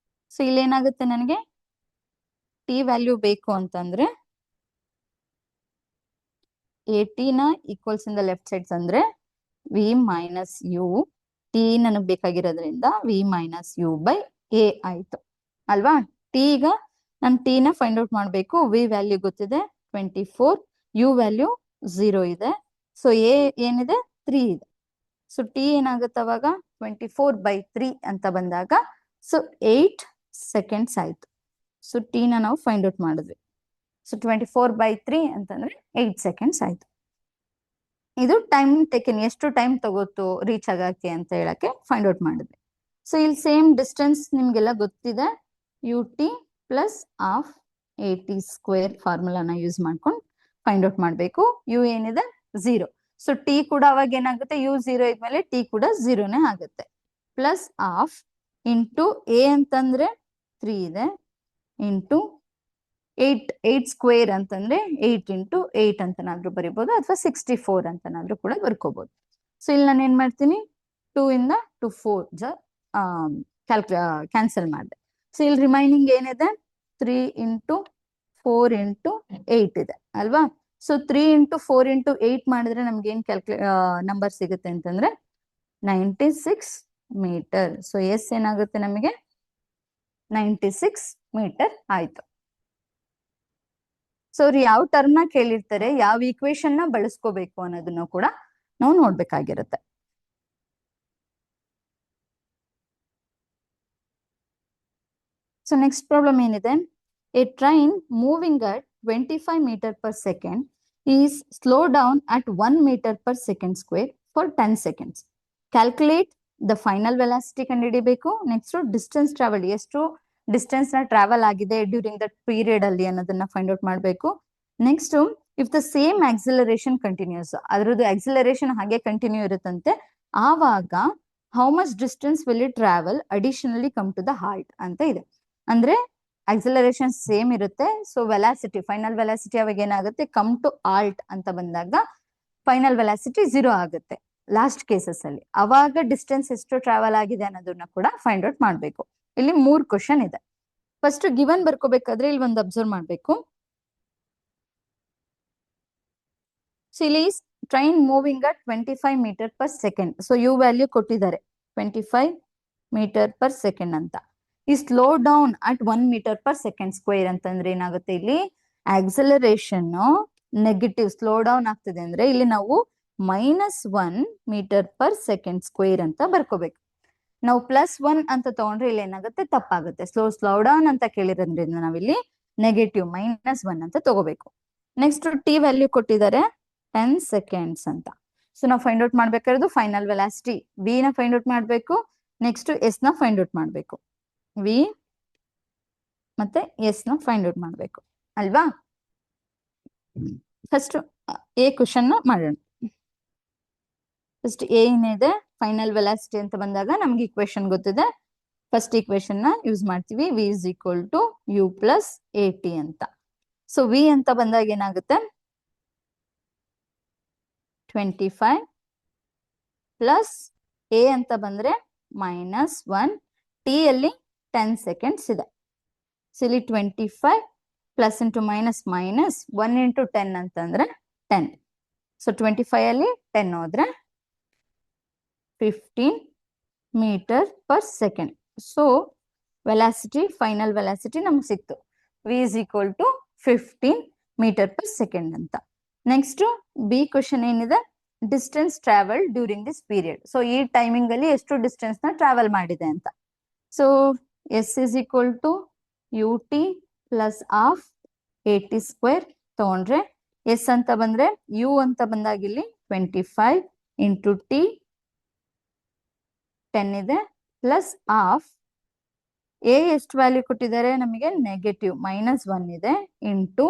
ಸೊ ಇಲ್ಲಿ ಏನಾಗುತ್ತೆ, ನನಗೆ ಟಿ ವ್ಯಾಲ್ಯೂ ಬೇಕು ಅಂತಂದ್ರೆ ಎ ಟಿ ನ equals in the left sides ಅಂದ್ರೆ ವಿ ಮೈನಸ್ ಯು. ಟಿ ನನಗೆ ಬೇಕಾಗಿರೋದ್ರಿಂದ V minus U by A ಆಯ್ತು ಅಲ್ವಾ. ಟಿ ಈಗ ನಾನು ಟಿ ನ ಫೈಂಡ್ ಔಟ್ ಮಾಡಬೇಕು. ವಿ ವ್ಯಾಲ್ಯೂ ಗೊತ್ತಿದೆ 24, ಯು ವ್ಯಾಲ್ಯೂ 0 ಇದೆ. ಸೊ ಎ ಏನಿದೆ 3 ಇದೆ. ಸೊ ಟಿ ಏನಾಗುತ್ತೆ ಅವಾಗ 24/3 ಅಂತ ಬಂದಾಗ ಸೊ 8 ಸೆಕೆಂಡ್ಸ್ ಆಯ್ತು. ಸೊ ಟಿ ನ ನಾವು ಫೈಂಡ್ ಔಟ್ ಮಾಡಿದ್ವಿ. ಸೊ 24/3 ಅಂತಂದ್ರೆ 8 ಸೆಕೆಂಡ್ಸ್ ಆಯ್ತು. ಇದು ಟೈಮ್ ಟೇಕನ್, ಎಷ್ಟು ಟೈಮ್ ತಗೋತು ರೀಚ್ ಆಗಕ್ಕೆ ಅಂತ ಹೇಳಕ್ಕೆ ಫೈಂಡ್ ಔಟ್ ಮಾಡಿದ್ವಿ. ಸೊ ಇಲ್ಲಿ ಸೇಮ್ ಡಿಸ್ಟೆನ್ಸ್ ನಿಮ್ಗೆಲ್ಲ ಗೊತ್ತಿದೆ, U T plus half A T square ಫಾರ್ಮುಲಾನ ಯೂಸ್ ಮಾಡ್ಕೊಂಡು ಫೈಂಡ್ ಔಟ್ ಮಾಡಬೇಕು. ಯು ಏನಿದೆ 0. ಸೊ ಟಿ ಕೂಡ ಅವಾಗ ಏನಾಗುತ್ತೆ, ಯು 0 ಇದ್ಮೇಲೆ ಟಿ ಕೂಡ 0ನೇ ಆಗುತ್ತೆ. ಪ್ಲಸ್ ಹಾಫ್ ಇಂಟು ಎ ಅಂತಂದ್ರೆ 3 ಇದೆ, ಇಂಟು 8 ಸ್ಕ್ವೇರ್ ಅಂತಂದ್ರೆ 8 ಇಂಟು 8 ಅಂತನಾದ್ರೂ ಬರಿಬಹುದು, ಅಥವಾ 64 ಅಂತನಾದ್ರೂ ಕೂಡ ಬರ್ಕೋಬಹುದು. ಸೊ ಇಲ್ಲಿ ನಾನು ಏನ್ ಮಾಡ್ತೀನಿ, 2 ಇಂದ 2 4 ಕ್ಯಾನ್ಸಲ್ ಮಾಡಿದೆ. ಸೊ ಇಲ್ಲಿ ರಿಮೈನಿಂಗ್ ಏನಿದೆ 3 ಇಂಟು 4 ಇಂಟು 8 ಇದೆ ಅಲ್ವಾ. ಸೊ 3 ಇಂಟು 4 ಇಂಟು 8 ಮಾಡಿದ್ರೆ ನಮ್ಗೆ ಏನ್ ನಂಬರ್ ಸಿಗುತ್ತೆ ಅಂತಂದ್ರೆ 96 ಮೀಟರ್. ಸೊ ಎಸ್ ಏನಾಗುತ್ತೆ ನಮಗೆ 96 ಮೀಟರ್ ಆಯ್ತು. ಸೊ ಅವ್ರು ಯಾವ ಟರ್ಮ್ ನ ಕೇಳಿರ್ತಾರೆ, ಯಾವ ಈಕ್ವೇಶನ್ ನ ಬಳಸ್ಕೋಬೇಕು ಅನ್ನೋದನ್ನು ಕೂಡ ನಾವು ನೋಡ್ಬೇಕಾಗಿರುತ್ತೆ. ಸೊ ನೆಕ್ಸ್ಟ್ ಪ್ರಾಬ್ಲಮ್ ಏನಿದೆ, a train moving at 25 metre per second is slow down at 1 metre per second square for 10 seconds. Calculate the final velocity ಕಂಡುಹಿಡಿಬೇಕು. ನೆಕ್ಸ್ಟ್ ಡಿಸ್ಟೆನ್ಸ್ ಟ್ರಾವೆಲ್, ಎಷ್ಟು ಡಿಸ್ಟೆನ್ಸ್ ನ ಟ್ರಾವೆಲ್ ಆಗಿದೆ ಡ್ಯೂರಿಂಗ್ ದಟ್ ಪೀರಿಯಡ್ ಅಲ್ಲಿ ಅನ್ನೋದನ್ನ find out ಮಾಡಬೇಕು. Next if the same acceleration continues, ಅದ್ರದ್ದು acceleration ಹಾಗೆ continue ಇರುತ್ತಂತೆ, ಆವಾಗ how much distance will it travel additionally come to the halt ಅಂತ ಇದೆ. ಅಂದ್ರೆ ಆಕ್ಸಿಲರೇಷನ್ ಸೇಮ್ ಇರುತ್ತೆ, ಸೊ ವೆಲಾಸಿಟಿ ಫೈನಲ್ ವೆಲಾಸಿಟಿ ಅವಾಗ ಏನಾಗುತ್ತೆ, ಕಮ್ ಟು ಆಲ್ಟ್ ಅಂತ ಬಂದಾಗ ಫೈನಲ್ ವೆಲಾಸಿಟಿ 0 ಆಗುತ್ತೆ ಲಾಸ್ಟ್ ಕೇಸಸ್ ಅಲ್ಲಿ. ಅವಾಗ ಡಿಸ್ಟೆನ್ಸ್ ಎಷ್ಟು ಟ್ರಾವೆಲ್ ಆಗಿದೆ ಅನ್ನೋದನ್ನ ಕೂಡ ಫೈಂಡ್ ಔಟ್ ಮಾಡ್ಬೇಕು. ಇಲ್ಲಿ 3 ಕ್ವಶನ್ ಇದೆ. ಫಸ್ಟ್ ಗಿವನ್ ಬರ್ಕೋಬೇಕಾದ್ರೆ ಇಲ್ಲಿ ಒಂದು ಅಬ್ಸರ್ವ್ ಮಾಡ್ಬೇಕು. ಸೊ ಇಲ್ಲಿ train moving at 25 metre per second. So U value ಕೊಟ್ಟಿದ್ದಾರೆ 25 ಮೀಟರ್ ಪರ್ ಸೆಕೆಂಡ್ ಅಂತ. ಈ slow down at 1 metre per second square ಅಂತಂದ್ರೆ ಏನಾಗುತ್ತೆ, ಇಲ್ಲಿ ಆಕ್ಸಲರೇಷನ್ ನೆಗೆಟಿವ್ ಸ್ಲೋ ಡೌನ್ ಆಗ್ತದೆ ಅಂದ್ರೆ ಇಲ್ಲಿ ನಾವು -1 ಮೀಟರ್ ಪರ್ ಸೆಕೆಂಡ್ ಸ್ಕ್ವೇರ್ ಅಂತ ಬರ್ಕೋಬೇಕು. ನಾವು +1 ಅಂತ ತಗೊಂಡ್ರೆ ಇಲ್ಲಿ ಏನಾಗುತ್ತೆ, ತಪ್ಪಾಗುತ್ತೆ. ಸ್ಲೋ ಡೌನ್ ಅಂತ ಕೇಳಿರೋದ್ರಿಂದ ನಾವಿಲ್ಲಿ ನೆಗೆಟಿವ್ -1 ಅಂತ ತಗೋಬೇಕು. ನೆಕ್ಸ್ಟ್ ಟಿ ವ್ಯಾಲ್ಯೂ ಕೊಟ್ಟಿದ್ದಾರೆ 10 ಸೆಕೆಂಡ್ಸ್ ಅಂತ. ಸೊ ನಾವು ಫೈಂಡ್ ಔಟ್ ಮಾಡ್ಬೇಕಾದ್ರೆ ಫೈನಲ್ ವೆಲಾಸಿಟಿ ವಿ ನ ಫೈಂಡ್ ಔಟ್ ಮಾಡ್ಬೇಕು. ನೆಕ್ಸ್ಟ್ ಎಸ್ ನ ಫೈಂಡ್ ಔಟ್ ಮಾಡ್ಬೇಕು. ವಿ ಮತ್ತೆ ಎಸ್ ನ ಫೈಂಡ್ ಔಟ್ ಮಾಡ್ಬೇಕು ಅಲ್ವಾ. ಫಸ್ಟ್ ಎ ಕ್ವಶನ್ ಮಾಡೋಣ. ಫಸ್ಟ್ ಏನಿದೆ, ಫೈನಲ್ ವೆಲಾಸಿಟಿ ಅಂತ ಬಂದಾಗ ನಮ್ಗೆ ಈಕ್ವೇಶನ್ ಗೊತ್ತಿದೆ. ಫಸ್ಟ್ ಈಕ್ವೇಶನ್ ನ ಯೂಸ್ ಮಾಡ್ತೀವಿ, V is equal to you plus A T ಅಂತ. ಸೊ ವಿ ಅಂತ ಬಂದಾಗ ಏನಾಗುತ್ತೆ, 25 ಪ್ಲಸ್ ಎ ಅಂತ ಬಂದ್ರೆ -1, ಟಿ ಅಲ್ಲಿ 10 ಸೆಕೆಂಡ್ಸ್ ಇದೆ. ಸೊ ಇಲ್ಲಿ 25 ಪ್ಲಸ್ ಇಂಟು ಮೈನಸ್ 1 ಇಂಟು 10 ಅಂತಂದ್ರೆ 10. ಸೊ 25 ಅಲ್ಲಿ 10 ಹೋದ್ರೆ 15 metre per second. So velocity, final velocity ನಮ್ಗೆ ಸಿಕ್ತು, v is equal to 15 metre per second ಅಂತ. ನೆಕ್ಸ್ಟ್ ಬಿ ಕ್ವಶನ್ ಏನಿದೆ, distance travel during this period. So ಈ ಟೈಮಿಂಗ್ ಅಲ್ಲಿ ಎಷ್ಟು ಡಿಸ್ಟೆನ್ಸ್ ನ ಟ್ರಾವೆಲ್ ಮಾಡಿದೆ ಅಂತ. So S is equal to U T plus half AT square ತಗೊಂಡ್ರೆ, ಎಸ್ ಅಂತ ಬಂದ್ರೆ ಯು ಅಂತ ಬಂದಾಗ ಇಲ್ಲಿ 25 ಇಂಟು ಟಿ 10 ಇದೆ, ಪ್ಲಸ್ ಹಾಫ್ ಎ ಎಷ್ಟು ವ್ಯಾಲ್ಯೂ ಕೊಟ್ಟಿದ್ದಾರೆ ನಮಗೆ, ನೆಗೆಟಿವ್ -1 ಇದೆ, ಇಂಟು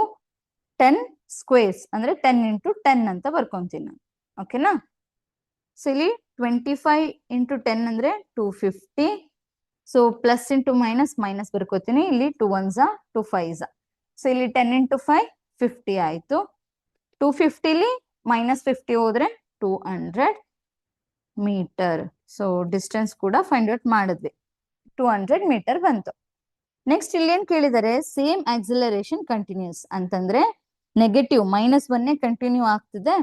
10 ಸ್ಕ್ವೇರ್ಸ್ ಅಂದ್ರೆ 10 ಇಂಟು 10 ಅಂತ ಬರ್ಕೊಂತೀನಿ ನಾನು. ಓಕೆನಾ. ಸೊ ಇಲ್ಲಿ 25 ಇಂಟು 10 ಅಂದ್ರೆ 250. So plus into minus minus ಬರ್ಕೋತೀನಿ, ಇಲ್ಲಿ 2 1s 2 5s. ಸೊ ಇಲ್ಲಿ 10 ಇಂಟು 5 50 ಆಯ್ತು. 250 -50 ಹೋದ್ರೆ 200 ಮೀಟರ್. ಸೊ ಡಿಸ್ಟೆನ್ಸ್ ಕೂಡ ಫೈಂಡ್ ಔಟ್ ಮಾಡಿದ್ವಿ, 200 ಮೀಟರ್ ಬಂತು. ನೆಕ್ಸ್ಟ್ ಇಲ್ಲಿ ಏನ್ ಕೇಳಿದರೆ, ಸೇಮ್ ಆಕ್ಸಿಲರೇಷನ್ ಕಂಟಿನ್ಯೂಸ್ ಅಂತಂದ್ರೆ ನೆಗೆಟಿವ್ -1 ಕಂಟಿನ್ಯೂ ಆಗ್ತಿದೆ.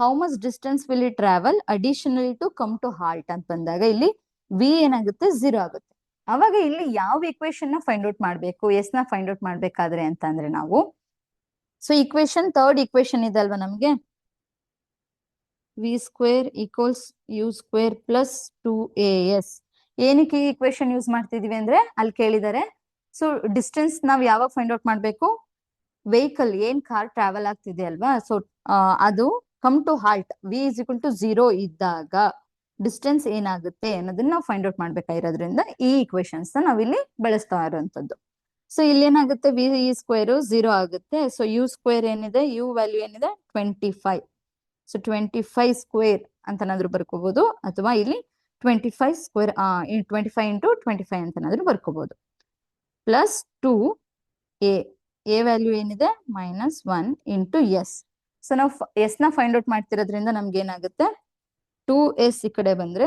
How much distance will it travel additionally to come to halt ಅಂತ ಬಂದಾಗ ಇಲ್ಲಿ ವಿ ಏನಾಗುತ್ತೆ, 0 ಆಗುತ್ತೆ. ಅವಾಗ ಇಲ್ಲಿ ಯಾವ ಇಕ್ವೇಶನ್ ನ ಫೈಂಡ್ ಔಟ್ ಮಾಡ್ಬೇಕು, ಎಸ್ ನ ಫೈಂಡ್ ಔಟ್ ಮಾಡ್ಬೇಕಾದ್ರೆ ಅಂತಂದ್ರೆ ನಾವು, ಸೊ ಇಕ್ವೇಶನ್ ಥರ್ಡ್ ಇಕ್ವೇಶನ್ ಇದೆ ಅಲ್ವಾ ನಮ್ಗೆ, V square equals U square plus 2as. ಏನಕ್ಕೆ ಈ ಇಕ್ವೇಶನ್ ಯೂಸ್ ಮಾಡ್ತಿದೀವಿ ಅಂದ್ರೆ ಅಲ್ಲಿ ಕೇಳಿದ್ದಾರೆ. ಸೊ ಡಿಸ್ಟೆನ್ಸ್ ನಾವ್ ಯಾವಾಗ ಫೈಂಡ್ ಔಟ್ ಮಾಡ್ಬೇಕು, ವೆಹಿಕಲ್ ಏನ್ ಕಾರ್ ಟ್ರಾವೆಲ್ ಆಗ್ತಿದೆ ಅಲ್ವಾ, ಸೊ ಅದು come to halt V is equal to 0 ಇದ್ದಾಗ ಡಿಸ್ಟೆನ್ಸ್ ಏನಾಗುತ್ತೆ ಅನ್ನೋದನ್ನ ನಾವು ಫೈಂಡ್ ಔಟ್ ಮಾಡ್ಬೇಕಾಗಿರೋದ್ರಿಂದ ಈ ಇಕ್ವೇಶನ್ಸ್ ನಾವಿಲ್ಲಿ ಬಳಸ್ತಾ ಇರುವಂತದ್ದು. ಸೊ ಇಲ್ಲಿ ಏನಾಗುತ್ತೆ, ವಿ ಸ್ಕ್ವೇರ್ 0 ಆಗುತ್ತೆ. ಸೊ ಯು ಸ್ಕ್ವೇರ್ ಏನಿದೆ, ಯು ವ್ಯಾಲ್ಯೂ ಏನಿದೆ 25. ಸೊ 25 ಸ್ಕ್ವೇರ್ ಅಂತನಾದ್ರೂ ಬರ್ಕೋಬಹುದು, ಅಥವಾ ಇಲ್ಲಿ 25 ಸ್ಕ್ವೇರ್ 25 ಇಂಟು 25 ಅಂತನಾದ್ರೂ ಬರ್ಕೋಬಹುದು. ಪ್ಲಸ್ 2a, ಎ ವ್ಯಾಲ್ಯೂ ಏನಿದೆ -1 ಇಂಟು ಎಸ್. ಸೊ ನಾವು ಎಸ್ ನ ಫೈಂಡ್ ಔಟ್ ಮಾಡ್ತಿರೋದ್ರಿಂದ ನಮ್ಗೆ ಏನಾಗುತ್ತೆ, 2s ಈ ಕಡೆ ಬಂದ್ರೆ,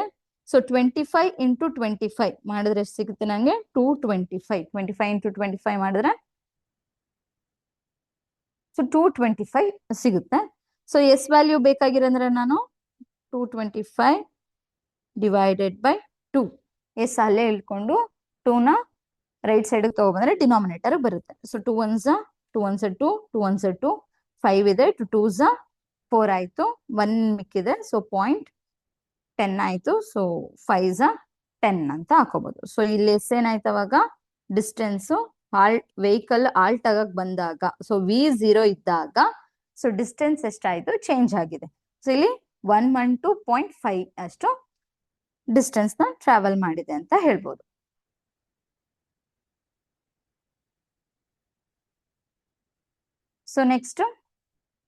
ಸೊ 25 ಇಂಟು 25 ಮಾಡಿದ್ರೆ ಎಷ್ಟು ಸಿಗುತ್ತೆ ನಂಗೆ, 225. 25 ಇಂಟು 25 ಮಾಡಿದ್ರೆ ಸೊ 225 ಸಿಗುತ್ತೆ. ಸೊ ಎಸ್ ವ್ಯಾಲ್ಯೂ ಬೇಕಾಗಿರಂದ್ರೆ ನಾನು 225 ಡಿವೈಡೆಡ್ ಬೈ 2, ಎಸ್ ಅಲ್ಲೇ ಇಳ್ಕೊಂಡು 2 ನ ರೈಟ್ ಸೈಡ್ ತಗೊಬಂದ್ರೆ ಡಿನಾಮಿನೇಟರ್ ಬರುತ್ತೆ. ಸೊ 2 1s 2 1s 2 2 1s 2 5 ಇದೆ, 2 2s 4 ಆಯ್ತು, 1 ಮಿಕ್ಕಿದೆ. ಸೊ 0.10 ಆಯ್ತು. ಸೊ 5s 10 ಅಂತ ಹಾಕೋಬಹುದು. ಸೊ ಇಲ್ಲಿ ಎಸ್ ಏನಾಯ್ತು ಅವಾಗ, ಡಿಸ್ಟೆನ್ಸ್ ವೆಹಿಕಲ್ ಆಲ್ಟ್ ಆಗಕ್ ಬಂದಾಗ, ಸೊ ವಿ 0 ಇದ್ದಾಗ, ಸೊ ಡಿಸ್ಟೆನ್ಸ್ ಎಷ್ಟಾಯ್ತು, ಚೇಂಜ್ ಆಗಿದೆ. ಸೊ ಇಲ್ಲಿ 112.5 ಅಷ್ಟು ಡಿಸ್ಟೆನ್ಸ್ ನ ಟ್ರಾವೆಲ್ ಮಾಡಿದೆ ಅಂತ ಹೇಳ್ಬೋದು. So next,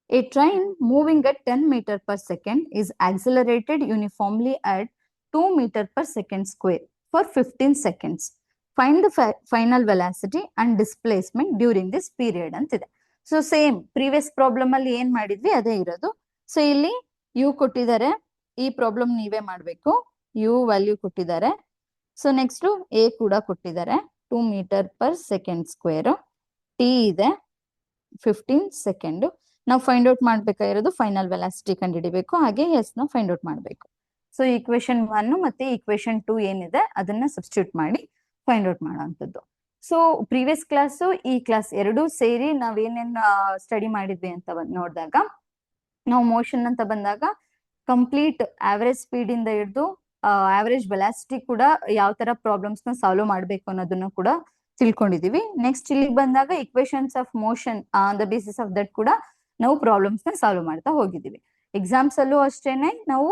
a train moving at 10 meter per second is accelerated uniformly at 2 meter per second square for 15 seconds. Find the final velocity and displacement during this period ಅಂತಿದೆ. So same previous problem ಅಲ್ಲಿ ಏನ್ ಮಾಡಿದ್ವಿ ಅದೇ ಇರೋದು. So ಇಲ್ಲಿ you ಕೊಟ್ಟಿದ್ದಾರೆ, ಈ problem ನೀವೇ ಮಾಡ್ಬೇಕು. ಯು ವ್ಯಾಲ್ಯೂ ಕೊಟ್ಟಿದ್ದಾರೆ. ಸೊ ನೆಕ್ಸ್ಟ್ ಎ ಕೂಡ ಕೊಟ್ಟಿದ್ದಾರೆ, 2 metre per second square, t ಇದೆ 15 ಸೆಕೆಂಡ್. ನಾವು ಫೈಂಡ್ ಔಟ್ ಮಾಡ್ಬೇಕಾಗಿರೋದು ಫೈನಲ್ ವೆಲಾಸಿಟಿ ಕಂಡುಹಿಡಿಬೇಕು, ಹಾಗೆ ಎಸ್ ನ ಫೈಂಡ್ ಔಟ್ ಮಾಡಬೇಕು. ಸೊ ಈಕ್ವೇಶನ್ 1 ಮತ್ತೆ ಈಕ್ವೇಶನ್ 2 ಏನಿದೆ ಅದನ್ನ ಸಬ್ಸ್ಟಿಟ್ಯೂಟ್ ಮಾಡಿ ಫೈಂಡ್ ಔಟ್ ಮಾಡುವಂಥದ್ದು. ಸೊ ಪ್ರೀವಿಯಸ್ ಕ್ಲಾಸ್ ಈ ಕ್ಲಾಸ್ ಎರಡೂ ಸೇರಿ ನಾವೇನೇನ್ ಸ್ಟಡಿ ಮಾಡಿದ್ವಿ ಅಂತ ನೋಡಿದಾಗ, ನಾವು ಮೋಷನ್ ಅಂತ ಬಂದಾಗ ಕಂಪ್ಲೀಟ್ ಆವರೇಜ್ ಸ್ಪೀಡ್ ಇಂದ ಹಿಡಿದು ಆವರೇಜ್ ವೆಲಾಸಿಟಿ ಕೂಡ ಯಾವ ತರ ಪ್ರಾಬ್ಲಮ್ಸ್ ನ ಸಾಲ್ವ್ ಮಾಡ್ಬೇಕು ಅನ್ನೋದನ್ನ ಕೂಡ ತಿಳ್ಕೊಂಡಿದೀವಿ. ನೆಕ್ಸ್ಟ್ ಇಲ್ಲಿಗೆ ಬಂದಾಗ equations of motion on the basis of that ಕೂಡ ನಾವು ಪ್ರಾಬ್ಲಮ್ಸ್ ನ ಸಾಲ್ವ್ ಮಾಡ್ತಾ ಹೋಗಿದ್ದೀವಿ. ಎಕ್ಸಾಮ್ಸ್ ಅಲ್ಲೂ ಅಷ್ಟೇನೆ ನಾವು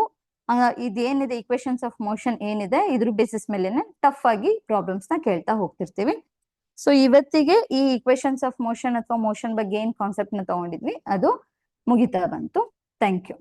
ಇದೇನಿದೆ ಇಕ್ವೇಶನ್ಸ್ ಆಫ್ ಮೋಷನ್ ಏನಿದೆ ಇದ್ರ ಬೇಸಿಸ್ ಮೇಲೆನೆ ಟಫ್ ಆಗಿ ಪ್ರಾಬ್ಲಮ್ಸ್ ನ ಕೇಳ್ತಾ ಹೋಗ್ತಿರ್ತೀವಿ. ಸೊ ಇವತ್ತಿಗೆ ಈ ಇಕ್ವೇಶನ್ಸ್ ಆಫ್ ಮೋಷನ್ ಅಥವಾ ಮೋಷನ್ ಬಗ್ಗೆ ಏನ್ ಕಾನ್ಸೆಪ್ಟ್ ನ ತಗೊಂಡಿದ್ವಿ ಅದು ಮುಗಿತಾ ಬಂತು. Thank you.